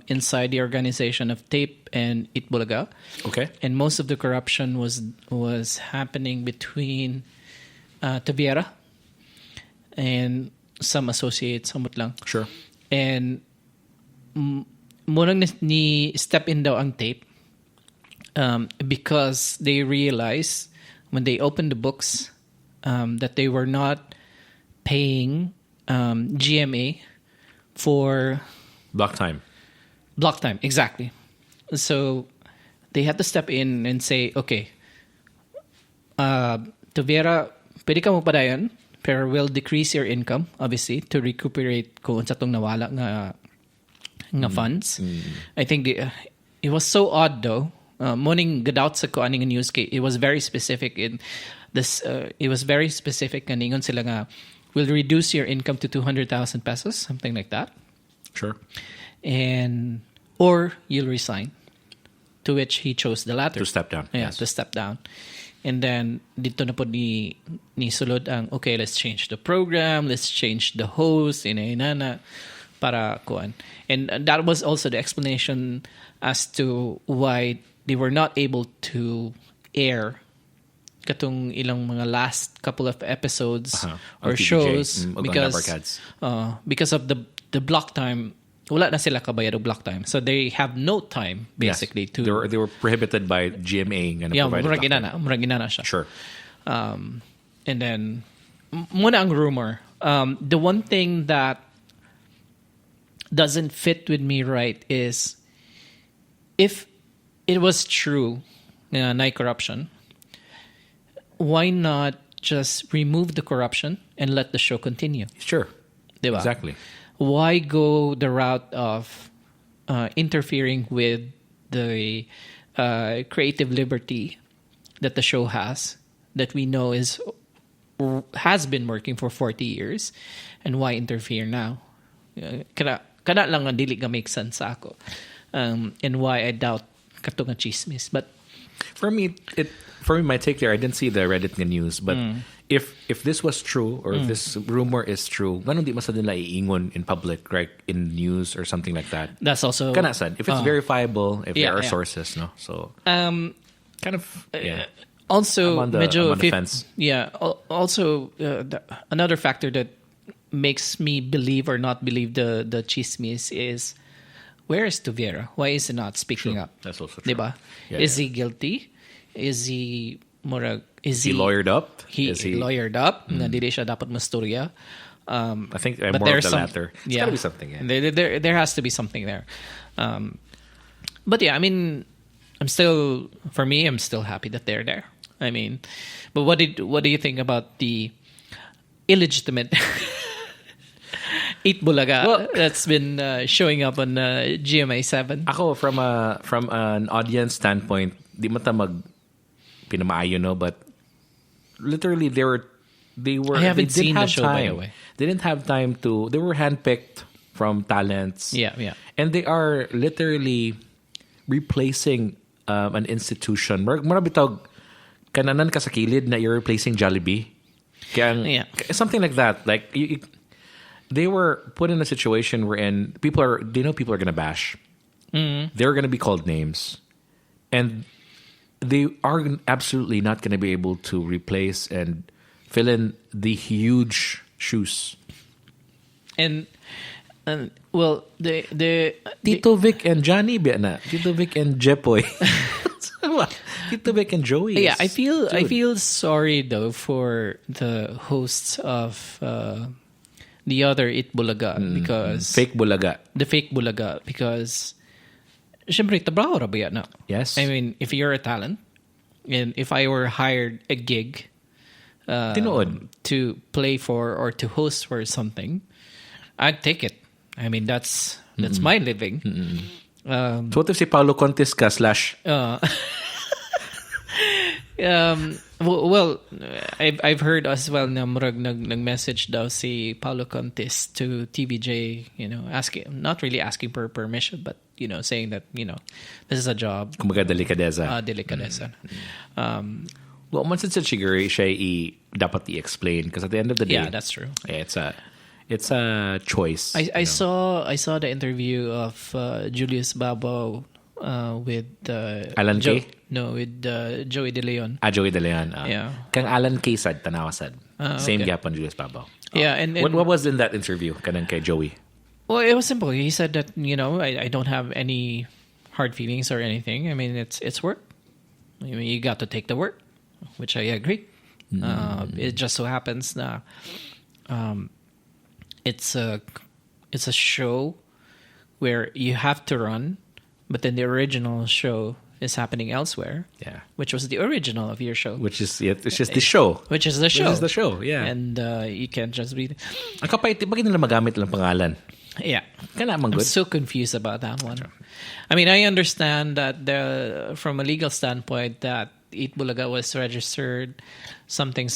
Speaker 2: inside the organization of tape and Eat Bulaga.
Speaker 1: Okay.
Speaker 2: And most of the corruption was happening between Taviera and some associates, samot lang.
Speaker 1: Sure.
Speaker 2: And munang ni step in daw ang tape because they realized when they opened the books that they were not paying GMA for
Speaker 1: Block time.
Speaker 2: block time, exactly. So they had to step in and say, okay, Taviera, pwede ka mo padayon, pero will decrease your income, obviously, to recuperate kung sa tong nawala nga funds. I think it was so odd though. Morning gadouts sa ko aning news kay it was very specific in this. It was very specific kaningon sila nga will reduce your income to 200,000 pesos, something like that.
Speaker 1: Sure.
Speaker 2: And or you'll resign. To which he chose the latter.
Speaker 1: To step down.
Speaker 2: Yeah,
Speaker 1: Yes.
Speaker 2: to step down. And then dito na po ni sulod ang okay, let's change the program, let's change the host, inana para kuan. And that was also the explanation as to why they were not able to air katong ilang mga last couple of episodes or
Speaker 1: TVJ.
Speaker 2: shows because of the block time. Wala na sila kabayad og block time. So they have no time basically
Speaker 1: yes.
Speaker 2: to
Speaker 1: They were prohibited by GMA nga
Speaker 2: murag ina siya.
Speaker 1: Sure.
Speaker 2: And then muna ang rumor. The one thing that doesn't fit with me right is if it was true na corruption, why not just remove the corruption and let the show continue?
Speaker 1: Sure.
Speaker 2: Diba?
Speaker 1: Exactly.
Speaker 2: Why go the route of interfering with the creative liberty that the show has, that we know has been working for 40 years, and why interfere now? Kana lang ang dili ga make sense sa ako, and why I doubt katong chismiss. But
Speaker 1: for me, my take there, I didn't see the Reddit news, but if this was true or if this rumor is true, ganun di masad nila iingon in public, right, in news or something like that.
Speaker 2: That's also
Speaker 1: Kana sad. If it's verifiable, if there are sources, no, so kind of
Speaker 2: Also,
Speaker 1: I'm on the fence.
Speaker 2: Yeah. Also, another factor that makes me believe or not believe the chismis is, where is Taviera? Why is he not speaking up?
Speaker 1: That's also true.
Speaker 2: Diba?
Speaker 1: Yeah,
Speaker 2: is he guilty? Is he
Speaker 1: lawyered up?
Speaker 2: Is he lawyered up? Na dili siya dapat masturya.
Speaker 1: I think
Speaker 2: but
Speaker 1: more of the latter. It's gotta be something. Yeah.
Speaker 2: There has to be something there. But yeah, I mean, I'm still happy that they're there. I mean, but what do you think about the illegitimate Eat Bulaga that's been showing up on GMA 7?
Speaker 1: Ako, from an audience standpoint, di mo ta pinamaayo, no, but literally they were
Speaker 2: I haven't seen the show,
Speaker 1: time.
Speaker 2: by the way.
Speaker 1: They didn't have time to. They were handpicked from talents.
Speaker 2: Yeah.
Speaker 1: And they are literally replacing an institution. Mura bitawg kananan ka sa kilid na you're replacing Jollibee. Kaya something like that. Like they were put in a situation wherein people are gonna bash. They're gonna be called names, and they are absolutely not gonna be able to replace and fill in the huge shoes. And
Speaker 2: well, the
Speaker 1: Tito Vic and Johnny na. Tito Vic and Jepoy. Tito Vic and Joey.
Speaker 2: Yeah, I feel sorry though for the hosts of the other Eat Bulaga because
Speaker 1: fake Bulaga.
Speaker 2: The fake Bulaga, because syempre trabaho ra ba yan na?
Speaker 1: Yes.
Speaker 2: I mean, if you're a talent and if I were hired a gig to play for or to host for something, I'd take it. I mean, that's my living.
Speaker 1: So what if si Paulo Contis ka /
Speaker 2: Well, I've heard as well na murag nag-message daw si Paulo Contis to TVJ, asking, not really asking for permission, but saying that this is a job.
Speaker 1: Kumbaga delikadeza.
Speaker 2: Delikadeza.
Speaker 1: Well, once it's a siguro siya dapat i-explain because at the end of the day,
Speaker 2: yeah, that's true.
Speaker 1: It's a choice.
Speaker 2: I saw the interview of Julius Babaw with
Speaker 1: Alan Kay?
Speaker 2: No, with Joey De Leon.
Speaker 1: Joey De Leon.
Speaker 2: Yeah.
Speaker 1: Kang Alan Kay sad, tanawa sad. Same
Speaker 2: okay.
Speaker 1: gyapon Julius Babaw.
Speaker 2: Yeah, and
Speaker 1: what was in that interview kanang kay Joey?
Speaker 2: Well, it was simple. He said that I don't have any hard feelings or anything. I mean, it's work. I mean, you got to take the work, which I agree. It just so happens that it's a show where you have to run, but then the original show is happening elsewhere.
Speaker 1: Yeah,
Speaker 2: which was the original of your show.
Speaker 1: Which is it's just the show.
Speaker 2: Which is the show.
Speaker 1: Which is the show. Yeah,
Speaker 2: and you can't just be.
Speaker 1: Ang kapait, bakit nila magamit lang pangalan?
Speaker 2: Yeah,
Speaker 1: I'm
Speaker 2: so confused about that one. I mean, I understand that from a legal standpoint that Eat Bulaga was registered something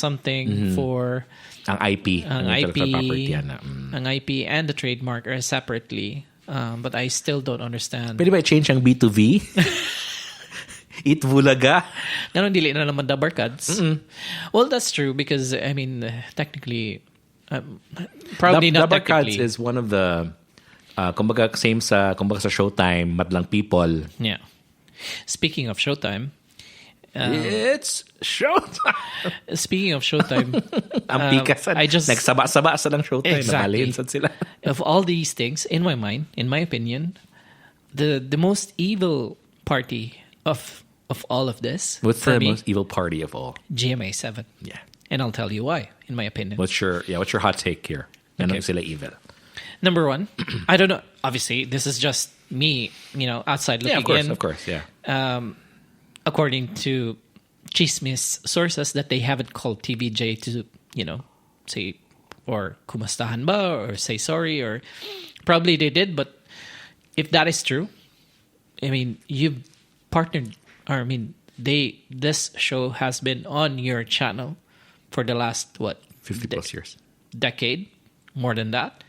Speaker 2: for
Speaker 1: ang IP,
Speaker 2: ang IP,
Speaker 1: property
Speaker 2: ang IP and the trademark are separately. But I still don't understand.
Speaker 1: Pwede ba i-change ang B2V? Eat Bulaga?
Speaker 2: Ganun dili na naman the barkads. Well, that's true because I mean technically probably not technically.
Speaker 1: Barkads is one of the kumbaga same sa Showtime, Madlang People.
Speaker 2: Yeah. Speaking of Showtime,
Speaker 1: it's Showtime.
Speaker 2: Speaking of Showtime,
Speaker 1: ang pikasan. Nagsaba-saba sa lang Showtime.
Speaker 2: Exactly.
Speaker 1: Nabalinsan sila.
Speaker 2: Of all these things, in my mind, in my opinion, the most evil party of all of this.
Speaker 1: What's the most evil party of all?
Speaker 2: GMA 7.
Speaker 1: Yeah.
Speaker 2: And I'll tell you why, in my opinion.
Speaker 1: What's your hot take here?
Speaker 2: Okay.
Speaker 1: Sila evil?
Speaker 2: Number one, I don't know. Obviously, this is just me, outside looking in.
Speaker 1: Of course, yeah.
Speaker 2: According to chismiss sources, that they haven't called TVJ to, say, or Kumustahan ba, or say sorry, or probably they did, but if that is true, I mean, you've partnered, or I mean, this show has been on your channel for the last,
Speaker 1: 50 plus years.
Speaker 2: Decade, more than that.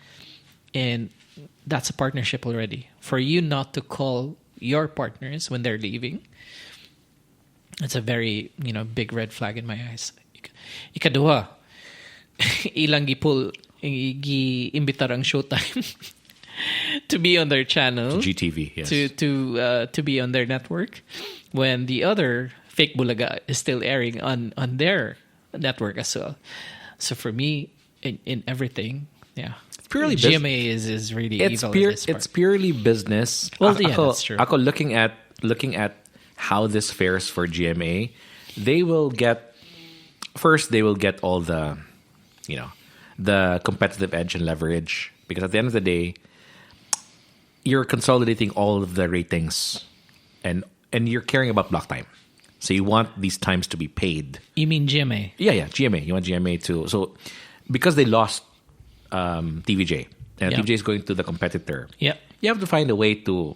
Speaker 2: And that's a partnership already. For you not to call your partners when they're leaving, it's a very, big red flag in my eyes. Ikaduha, ilang gi-imbitar ang Showtime to be on their channel.
Speaker 1: To GTV, yes.
Speaker 2: To be on their network when the other fake Bulaga is still airing on their network as well. So for me, in everything, yeah.
Speaker 1: Purely
Speaker 2: GMA is really evil.
Speaker 1: It's purely business.
Speaker 2: Well, yeah, that's true.
Speaker 1: Ako looking at how this fares for GMA, they will get all the, the competitive edge and leverage because at the end of the day, you're consolidating all of the ratings, and you're caring about block time, so you want these times to be paid.
Speaker 2: You mean GMA?
Speaker 1: Yeah, GMA. You want GMA to because they lost. TVJ and TVJ is going to the competitor.
Speaker 2: Yeah,
Speaker 1: you have to find a way to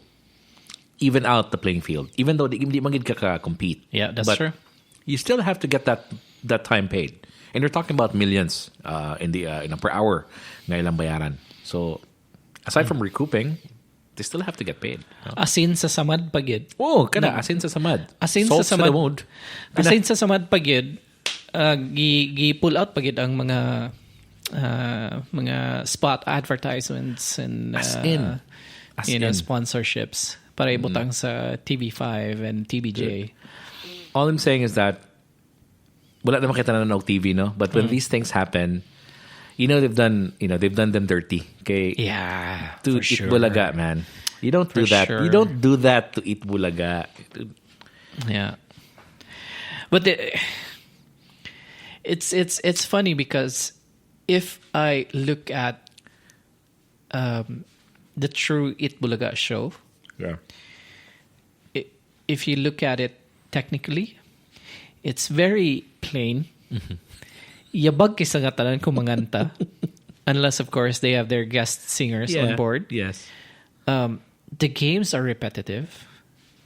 Speaker 1: even out the playing field, even though hindi magid ka compete.
Speaker 2: Yeah, that's true.
Speaker 1: You still have to get that time paid, and you're talking about millions in the per hour na ilang bayaran. So aside from recouping, they still have to get paid.
Speaker 2: Asin sa samad pagid.
Speaker 1: Oh, kada asin sa samad.
Speaker 2: Asin sa samad. Asin sa samad pagid. Gi pull out pagid ang mga spot advertisements and sponsorships para ibutang sa TV5 and TVJ.
Speaker 1: All I'm saying is that wala naman kita nanonood TV, no? But when these things happen, they've done them dirty. Okay?
Speaker 2: Yeah,
Speaker 1: to Eat
Speaker 2: sure.
Speaker 1: Bulaga, man. You don't do that.
Speaker 2: Sure.
Speaker 1: You don't do that to Eat Bulaga.
Speaker 2: Yeah. But it's funny because if I look at the true Eat Bulaga show,
Speaker 1: yeah.
Speaker 2: If you look at it technically, it's very plain. Yabag kisa nga tanan kumanganta, unless of course they have their guest singers on board.
Speaker 1: Yes.
Speaker 2: The games are repetitive.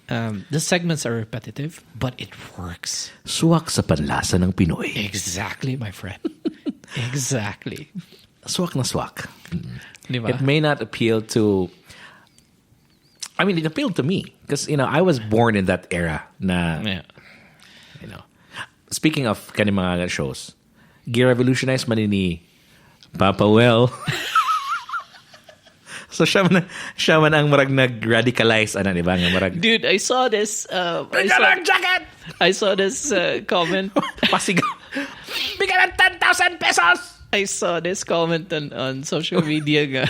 Speaker 2: the segments are repetitive, but it works.
Speaker 1: Suwak sa panlasa ng Pinoy.
Speaker 2: Exactly, my friend. Exactly.
Speaker 1: Swak na swak.
Speaker 2: Diba?
Speaker 1: It may not appeal to... I mean, it appealed to me. Because, I was born in that era na...
Speaker 2: Yeah.
Speaker 1: Speaking of kaning mga shows, gi-revolutionize man ni Papa Well. So, siya man ang marag nag-radicalize. Ano, diba? Marag,
Speaker 2: dude, I saw this...
Speaker 1: jacket!
Speaker 2: I saw this comment.
Speaker 1: Pasigaw. Bigyan ng 10,000 pesos!
Speaker 2: I saw this comment on social media nga.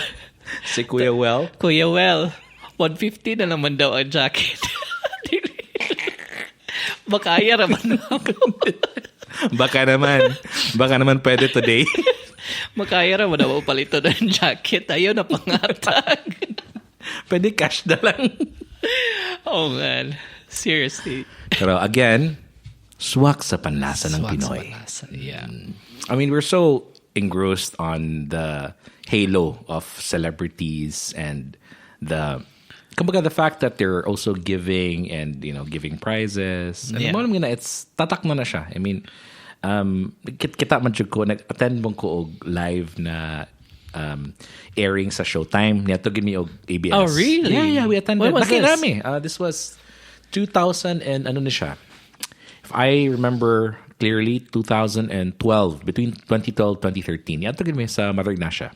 Speaker 1: Si Kuya Well.
Speaker 2: Kuya Well, 150 na naman daw ang jacket. Makaya naman ako.
Speaker 1: Baka naman pwede today.
Speaker 2: Makaya naman daw palito ng jacket. Ayaw na pangatag.
Speaker 1: Pwede cash na lang.
Speaker 2: Oh man, seriously.
Speaker 1: Pero again, swak sa panlasa ng Pinoy.
Speaker 2: Yeah.
Speaker 1: I mean, we're so engrossed on the halo of celebrities and the fact that they're also giving and giving prizes. And it's tatak na siya. I mean, kita man jud ko nag-attend mo ko og live na airing sa Showtime. Niya to give me og ABS.
Speaker 2: Oh really?
Speaker 1: Yeah, we attended.
Speaker 2: When was this?
Speaker 1: This was 2000 and ano na siya. If I remember clearly, 2012, between 2012 2013. Yan to me sa Mother Ignacia.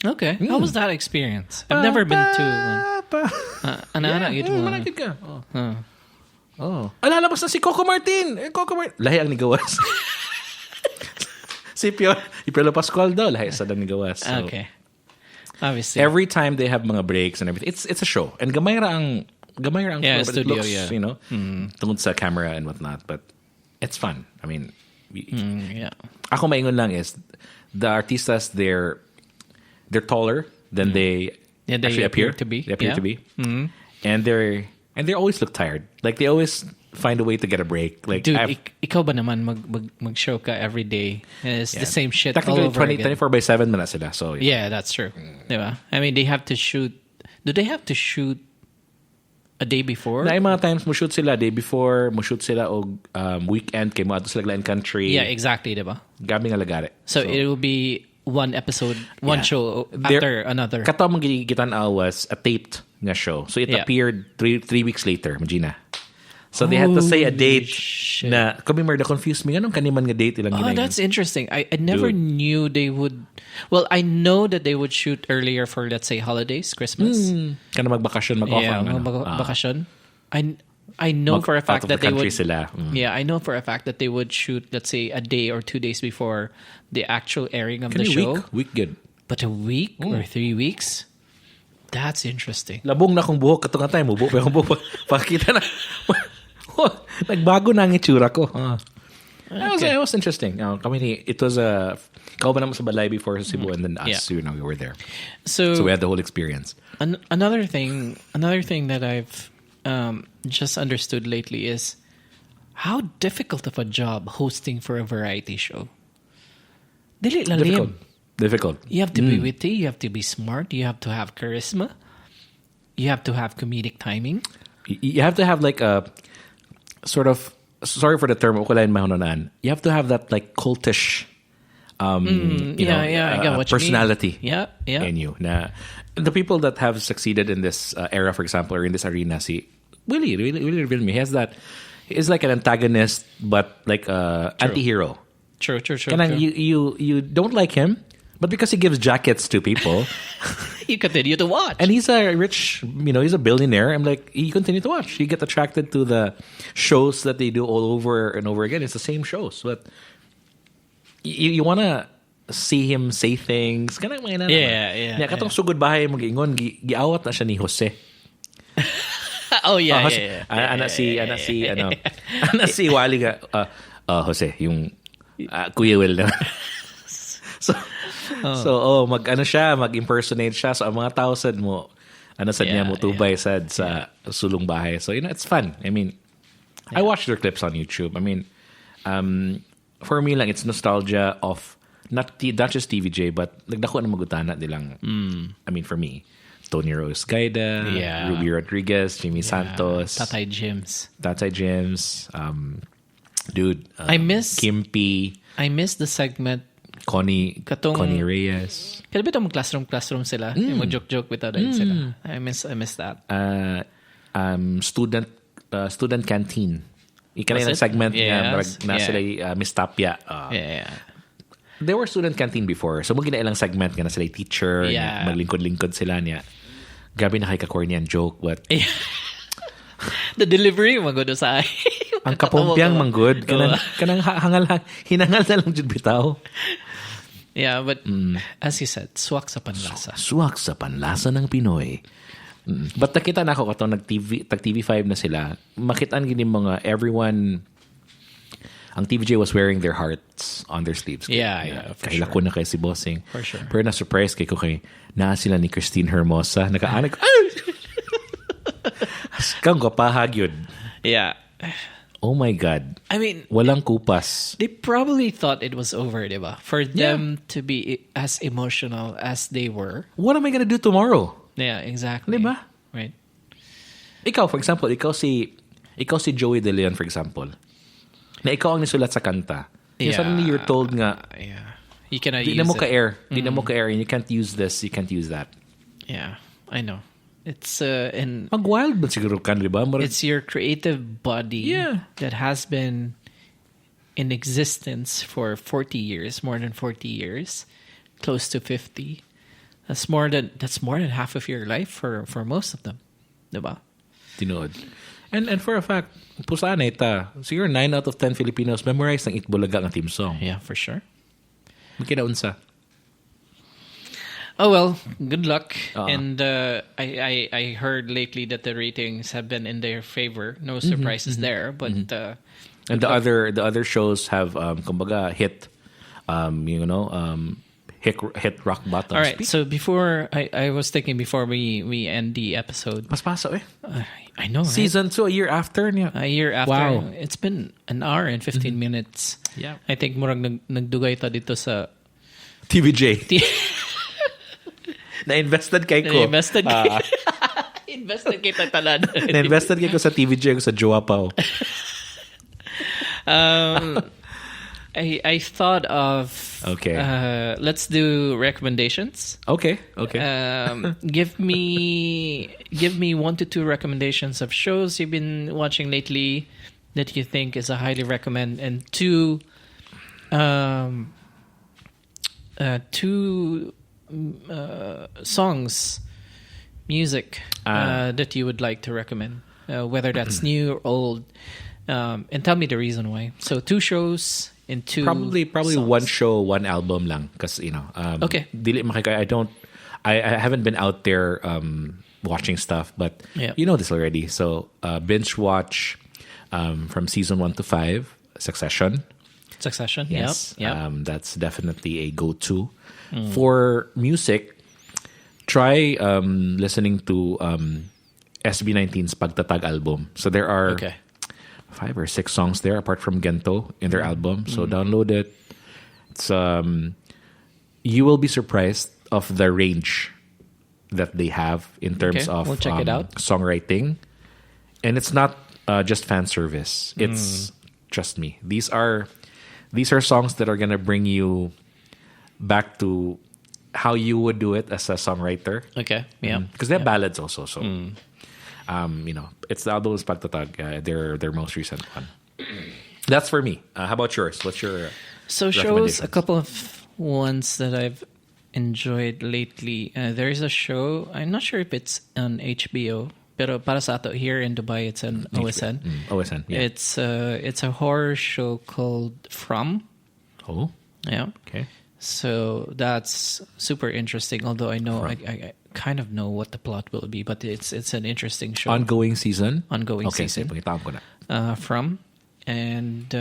Speaker 2: Okay. How was that experience? I've never been to one. Anak yun mo.
Speaker 1: Manakit ka. Oh. Lalabas na si Coco Martin. Lahi ang nigawas. Si Piolo Pascual daw. Lahi sa lang nigawas. So,
Speaker 2: okay. Obviously.
Speaker 1: Every time they have mga breaks and everything, it's a show. And gamay ra ang
Speaker 2: yeah,
Speaker 1: but
Speaker 2: studio,
Speaker 1: it looks, tungod sa camera and whatnot. But it's fun. I mean,
Speaker 2: yeah.
Speaker 1: Ako maingon lang is the artistas they're taller than they actually appear to be. They appear to be, and they always look tired. Like they always find a way to get a break. Like,
Speaker 2: dude, ikaw ba naman mag-show ka every day? It's the same shit all over again.
Speaker 1: 24/7 na sila. So
Speaker 2: yeah, that's true. Diba? I mean, they have to shoot. Do they have to shoot a day before?
Speaker 1: Na mga times mo shoot sila day before, mo shoot sila og weekend kay mo ato sa Laglain Country.
Speaker 2: Yeah, exactly, diba?
Speaker 1: Gabi nga lagare.
Speaker 2: So it will be one episode, one show after another.
Speaker 1: Kato mong gigitan was a taped nga show. So it appeared 3 weeks later, Magina. So they had to say a date na kami mer confused me nganong kaniman nga date ilang
Speaker 2: ginayon. Oh, that's interesting. I never knew they would. Well, I know that they would shoot earlier for, let's say, holidays, Christmas.
Speaker 1: Kana magbakasyon, mag-off
Speaker 2: bakasyon. I know for a fact that they would.
Speaker 1: Sila.
Speaker 2: Yeah, I know for a fact that they would shoot, let's say, a day or 2 days before the actual airing of the show.
Speaker 1: Week good.
Speaker 2: But a week or 3 weeks? That's interesting.
Speaker 1: Labong na kong buhok katong atay mo buhok buhok pakita na. Nagbago na ang itsura ko. It was interesting. It was a Kau ba naman sa balay before Cebu and then us, we were there. So we had the whole experience.
Speaker 2: Another thing that I've just understood lately is how difficult of a job hosting for a variety show. Dili lalim.
Speaker 1: Difficult.
Speaker 2: You have to be witty. You have to be smart. You have to have charisma. You have to have comedic timing.
Speaker 1: You have to have like a sort of, sorry for the term, you have to have that like cultish I get what personality in you. Na, the people that have succeeded in this era, for example, or in this arena, Willie me. He has that. He's like an antagonist, but like anti-hero.
Speaker 2: True.
Speaker 1: You don't like him, but because he gives jackets to people,
Speaker 2: you continue to watch.
Speaker 1: And he's a rich, he's a billionaire. I'm like, you continue to watch. You get attracted to the shows that they do all over and over again. It's the same shows, but you want to see him say things.
Speaker 2: Yeah.
Speaker 1: Katong sugod bahay mo giingon, giawat na siya ni Jose.
Speaker 2: Oh yeah.
Speaker 1: Ana si Wally ga Jose, yung Kuya Will na. mag-impersonate siya. So, ang mga tao sad mo, niya mo tubay sad sa sulong bahay. So, it's fun. I mean, I watch their clips on YouTube. I mean, for me lang, it's nostalgia of not just TVJ, but nagdako na magutana nilang, I mean, for me, Tony Rose Gaida,
Speaker 2: Yeah.
Speaker 1: Ruby Rodriguez, Jimmy Santos,
Speaker 2: Tatay Jims.
Speaker 1: Tatay James, dude,
Speaker 2: I miss
Speaker 1: Kimpi,
Speaker 2: the segment.
Speaker 1: Connie Reyes.
Speaker 2: Kaya ba ito mag-classroom sila? Yung mag-joke-joke with other sila. I miss that.
Speaker 1: Student canteen. Ika na yung segment na sila Miss Tapia.
Speaker 2: Yeah.
Speaker 1: There were student canteen before. So magina ilang segment nga na sila teacher, maglingkod-lingkod sila niya. Gabi na kay ka-corny ang joke, but
Speaker 2: the delivery magod sa
Speaker 1: ang kapumpyang manggod kanang hinangal na lang jud bitaw.
Speaker 2: Yeah, but as you said, swak sa panlasa.
Speaker 1: Swak sa panlasa ng Pinoy. But nakita na ako katong tag-TV5 na sila. Makitaan gini mga everyone ang TVJ was wearing their hearts on their sleeves.
Speaker 2: Yeah, for
Speaker 1: sure. Ko na kay si Bossing.
Speaker 2: For sure.
Speaker 1: Pero na-surprise kay ko kay naa sila ni Christine Hermosa. Nakaanak. Kang kapahag yun.
Speaker 2: Yeah.
Speaker 1: Oh my God.
Speaker 2: I mean,
Speaker 1: walang kupas.
Speaker 2: They probably thought it was over, diba? For them to be as emotional as they were.
Speaker 1: What am I gonna do tomorrow?
Speaker 2: Yeah, exactly.
Speaker 1: Diba?
Speaker 2: Right.
Speaker 1: Ikaw, for example, ikaw si Joey De Leon, for example. Na ikaw ang nisulat sa kanta.
Speaker 2: Yeah.
Speaker 1: Suddenly you're told nga,
Speaker 2: you cannot use it.
Speaker 1: Di na mo ka-air. Di na mo ka-air. And you can't use this. You can't use that.
Speaker 2: Yeah, I know. It's
Speaker 1: mag-wild ba siguro kan, di ba?
Speaker 2: It's your creative body that has been in existence for 40 years, more than 40 years, close to 50. That's more than half of your life for most of them, di ba?
Speaker 1: Tinood. And for a fact, pusaan ita, siguro 9 out of 10 Filipinos memorize ng Eat Bulaga ang theme song.
Speaker 2: Yeah, for sure.
Speaker 1: Magkinaunsa.
Speaker 2: Oh well, good luck. And I heard lately that the ratings have been in their favor. No surprises there, but
Speaker 1: and the other shows have kumbaga hit hit rock bottom.
Speaker 2: All right. So before I was thinking before we end the episode.
Speaker 1: Mas paso
Speaker 2: I know, right?
Speaker 1: Season 2 a year after niya.
Speaker 2: A year after.
Speaker 1: Wow.
Speaker 2: It's been an hour and 15 minutes.
Speaker 1: Yeah.
Speaker 2: I think murag nagdugay ta dito sa
Speaker 1: TVJ. Na-invested kay ko.
Speaker 2: Na-invested kay invested kay tatalad.
Speaker 1: Na-invested kay ko sa TVJ ko sa Jowa Pao.
Speaker 2: I thought of let's do recommendations.
Speaker 1: Okay.
Speaker 2: Give me 1 to 2 recommendations of shows you've been watching lately that you think is a highly recommend, and 2 songs, music that you would like to recommend, whether that's new or old, and tell me the reason why. So 2 shows and 2
Speaker 1: probably
Speaker 2: songs.
Speaker 1: 1 show, 1 album lang, because
Speaker 2: okay.
Speaker 1: Dili I haven't been out there watching stuff, but you know this already. So binge watch from season 1 to 5, Succession.
Speaker 2: Yes. Yep.
Speaker 1: That's definitely a go-to. For music, try listening to SB19's Pagtatag album. So there are 5 or 6 songs there apart from Gento in their album. So download it. It's you will be surprised of the range that they have in terms of
Speaker 2: we'll check it out.
Speaker 1: Songwriting. And it's not just fan service. It's trust me. These are songs that are gonna bring you back to how you would do it as a songwriter.
Speaker 2: Okay. Yeah.
Speaker 1: Because they're ballads also. So it's the album's Pagtatag, their most recent one. That's for me. How about yours? What's your
Speaker 2: shows? A couple of ones that I've enjoyed lately. There is a show. I'm not sure if it's on HBO, pero para sa ato here in Dubai, it's on OSN.
Speaker 1: OSN. Yeah.
Speaker 2: It's a horror show called From.
Speaker 1: Oh.
Speaker 2: Yeah.
Speaker 1: Okay.
Speaker 2: So that's super interesting. Although I know I kind of know what the plot will be, but it's an interesting show.
Speaker 1: Ongoing season.
Speaker 2: Season.
Speaker 1: Okay, ko na.
Speaker 2: From, and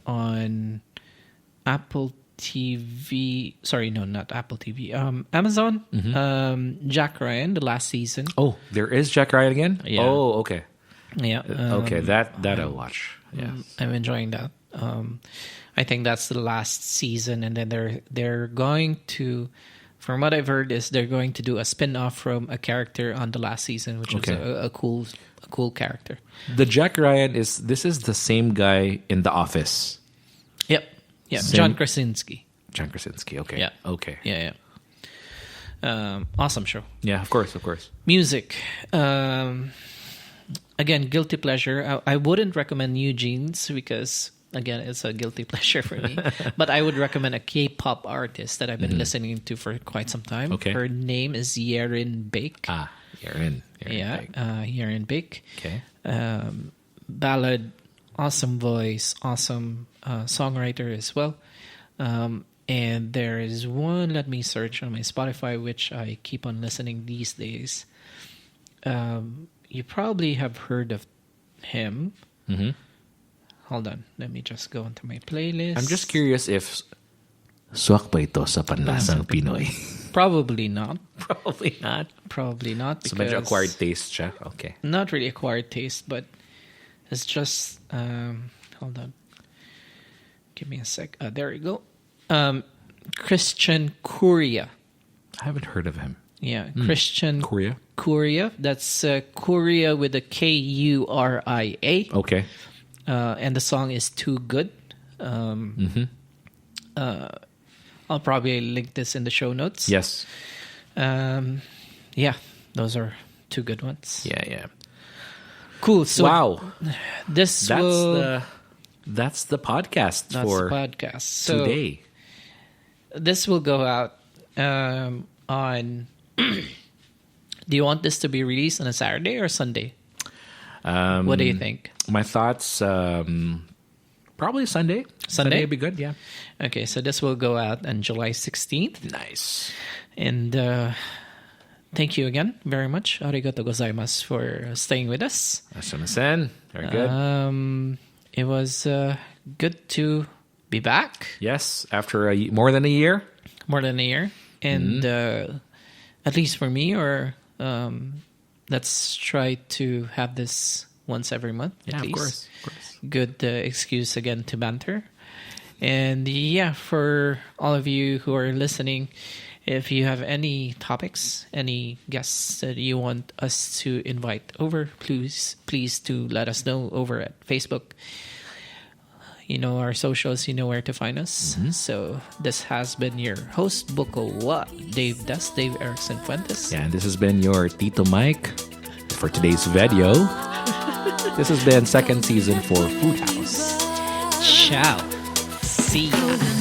Speaker 2: on Apple TV. Sorry, no, not Apple TV. Amazon. Jack Ryan, the last season.
Speaker 1: Oh, there is Jack Ryan again.
Speaker 2: Yeah.
Speaker 1: Oh, okay.
Speaker 2: Yeah.
Speaker 1: Okay, that I'll watch. Yeah,
Speaker 2: I'm enjoying that. I think that's the last season, and then they're going to from what I've heard, is they're going to do a spin-off from a character on the last season, which was a cool character.
Speaker 1: The Jack Ryan is the same guy in The Office.
Speaker 2: Yep. Yeah. John Krasinski.
Speaker 1: John Krasinski. Okay.
Speaker 2: Yeah.
Speaker 1: Okay.
Speaker 2: Yeah. Awesome show.
Speaker 1: Yeah. Of course.
Speaker 2: Music. Again, guilty pleasure. I wouldn't recommend Eugene's because, again, it's a guilty pleasure for me. But I would recommend a K-pop artist that I've been listening to for quite some time.
Speaker 1: Okay.
Speaker 2: Her name is Yerin Bake.
Speaker 1: Yerin.
Speaker 2: Yerin Bake.
Speaker 1: Okay.
Speaker 2: Ballad, awesome voice, awesome songwriter as well. And there is one, let me search on my Spotify, which I keep on listening these days. You probably have heard of him.
Speaker 1: Mm-hmm.
Speaker 2: Hold on. Let me just go into my playlist.
Speaker 1: I'm just curious if swak ba ito sa panlasang Pinoy?
Speaker 2: Probably not.
Speaker 1: Probably not.
Speaker 2: Because
Speaker 1: So medyo acquired taste siya. Okay.
Speaker 2: Not really acquired taste, but it's just... hold on. Give me a sec. There we go. Christian Curia.
Speaker 1: I haven't heard of him.
Speaker 2: Yeah, Christian
Speaker 1: Curia.
Speaker 2: That's Curia with a Kuria.
Speaker 1: Okay.
Speaker 2: And the song is Too Good. I'll probably link this in the show notes.
Speaker 1: Yes.
Speaker 2: Yeah, those are two good ones.
Speaker 1: Yeah.
Speaker 2: Cool. So
Speaker 1: wow.
Speaker 2: That's the
Speaker 1: podcast for
Speaker 2: the podcast. So
Speaker 1: today.
Speaker 2: This will go out on... Do you want this to be released on a Saturday or Sunday? What do you think?
Speaker 1: My thoughts, probably Sunday. Sunday would be good, yeah.
Speaker 2: Okay, so this will go out on July 16th.
Speaker 1: Nice.
Speaker 2: And thank you again very much. Arigato gozaimasu for staying with us.
Speaker 1: Ashimasen. Very good.
Speaker 2: It was good to be back.
Speaker 1: Yes, after more than a year.
Speaker 2: More than a year. And at least for me, or let's try to have this once every month.
Speaker 1: Yeah,
Speaker 2: at least.
Speaker 1: Of course.
Speaker 2: Good excuse again to banter. And yeah, for all of you who are listening, if you have any topics, any guests that you want us to invite over, please do let us know over at Facebook. You know our socials, you know where to find us. So this has been your host, Buko Wa, Dave Erickson Fuentes.
Speaker 1: Yeah, and this has been your Tito Mike for today's video. This has been second season for Foodhaus.
Speaker 2: Ciao. See you.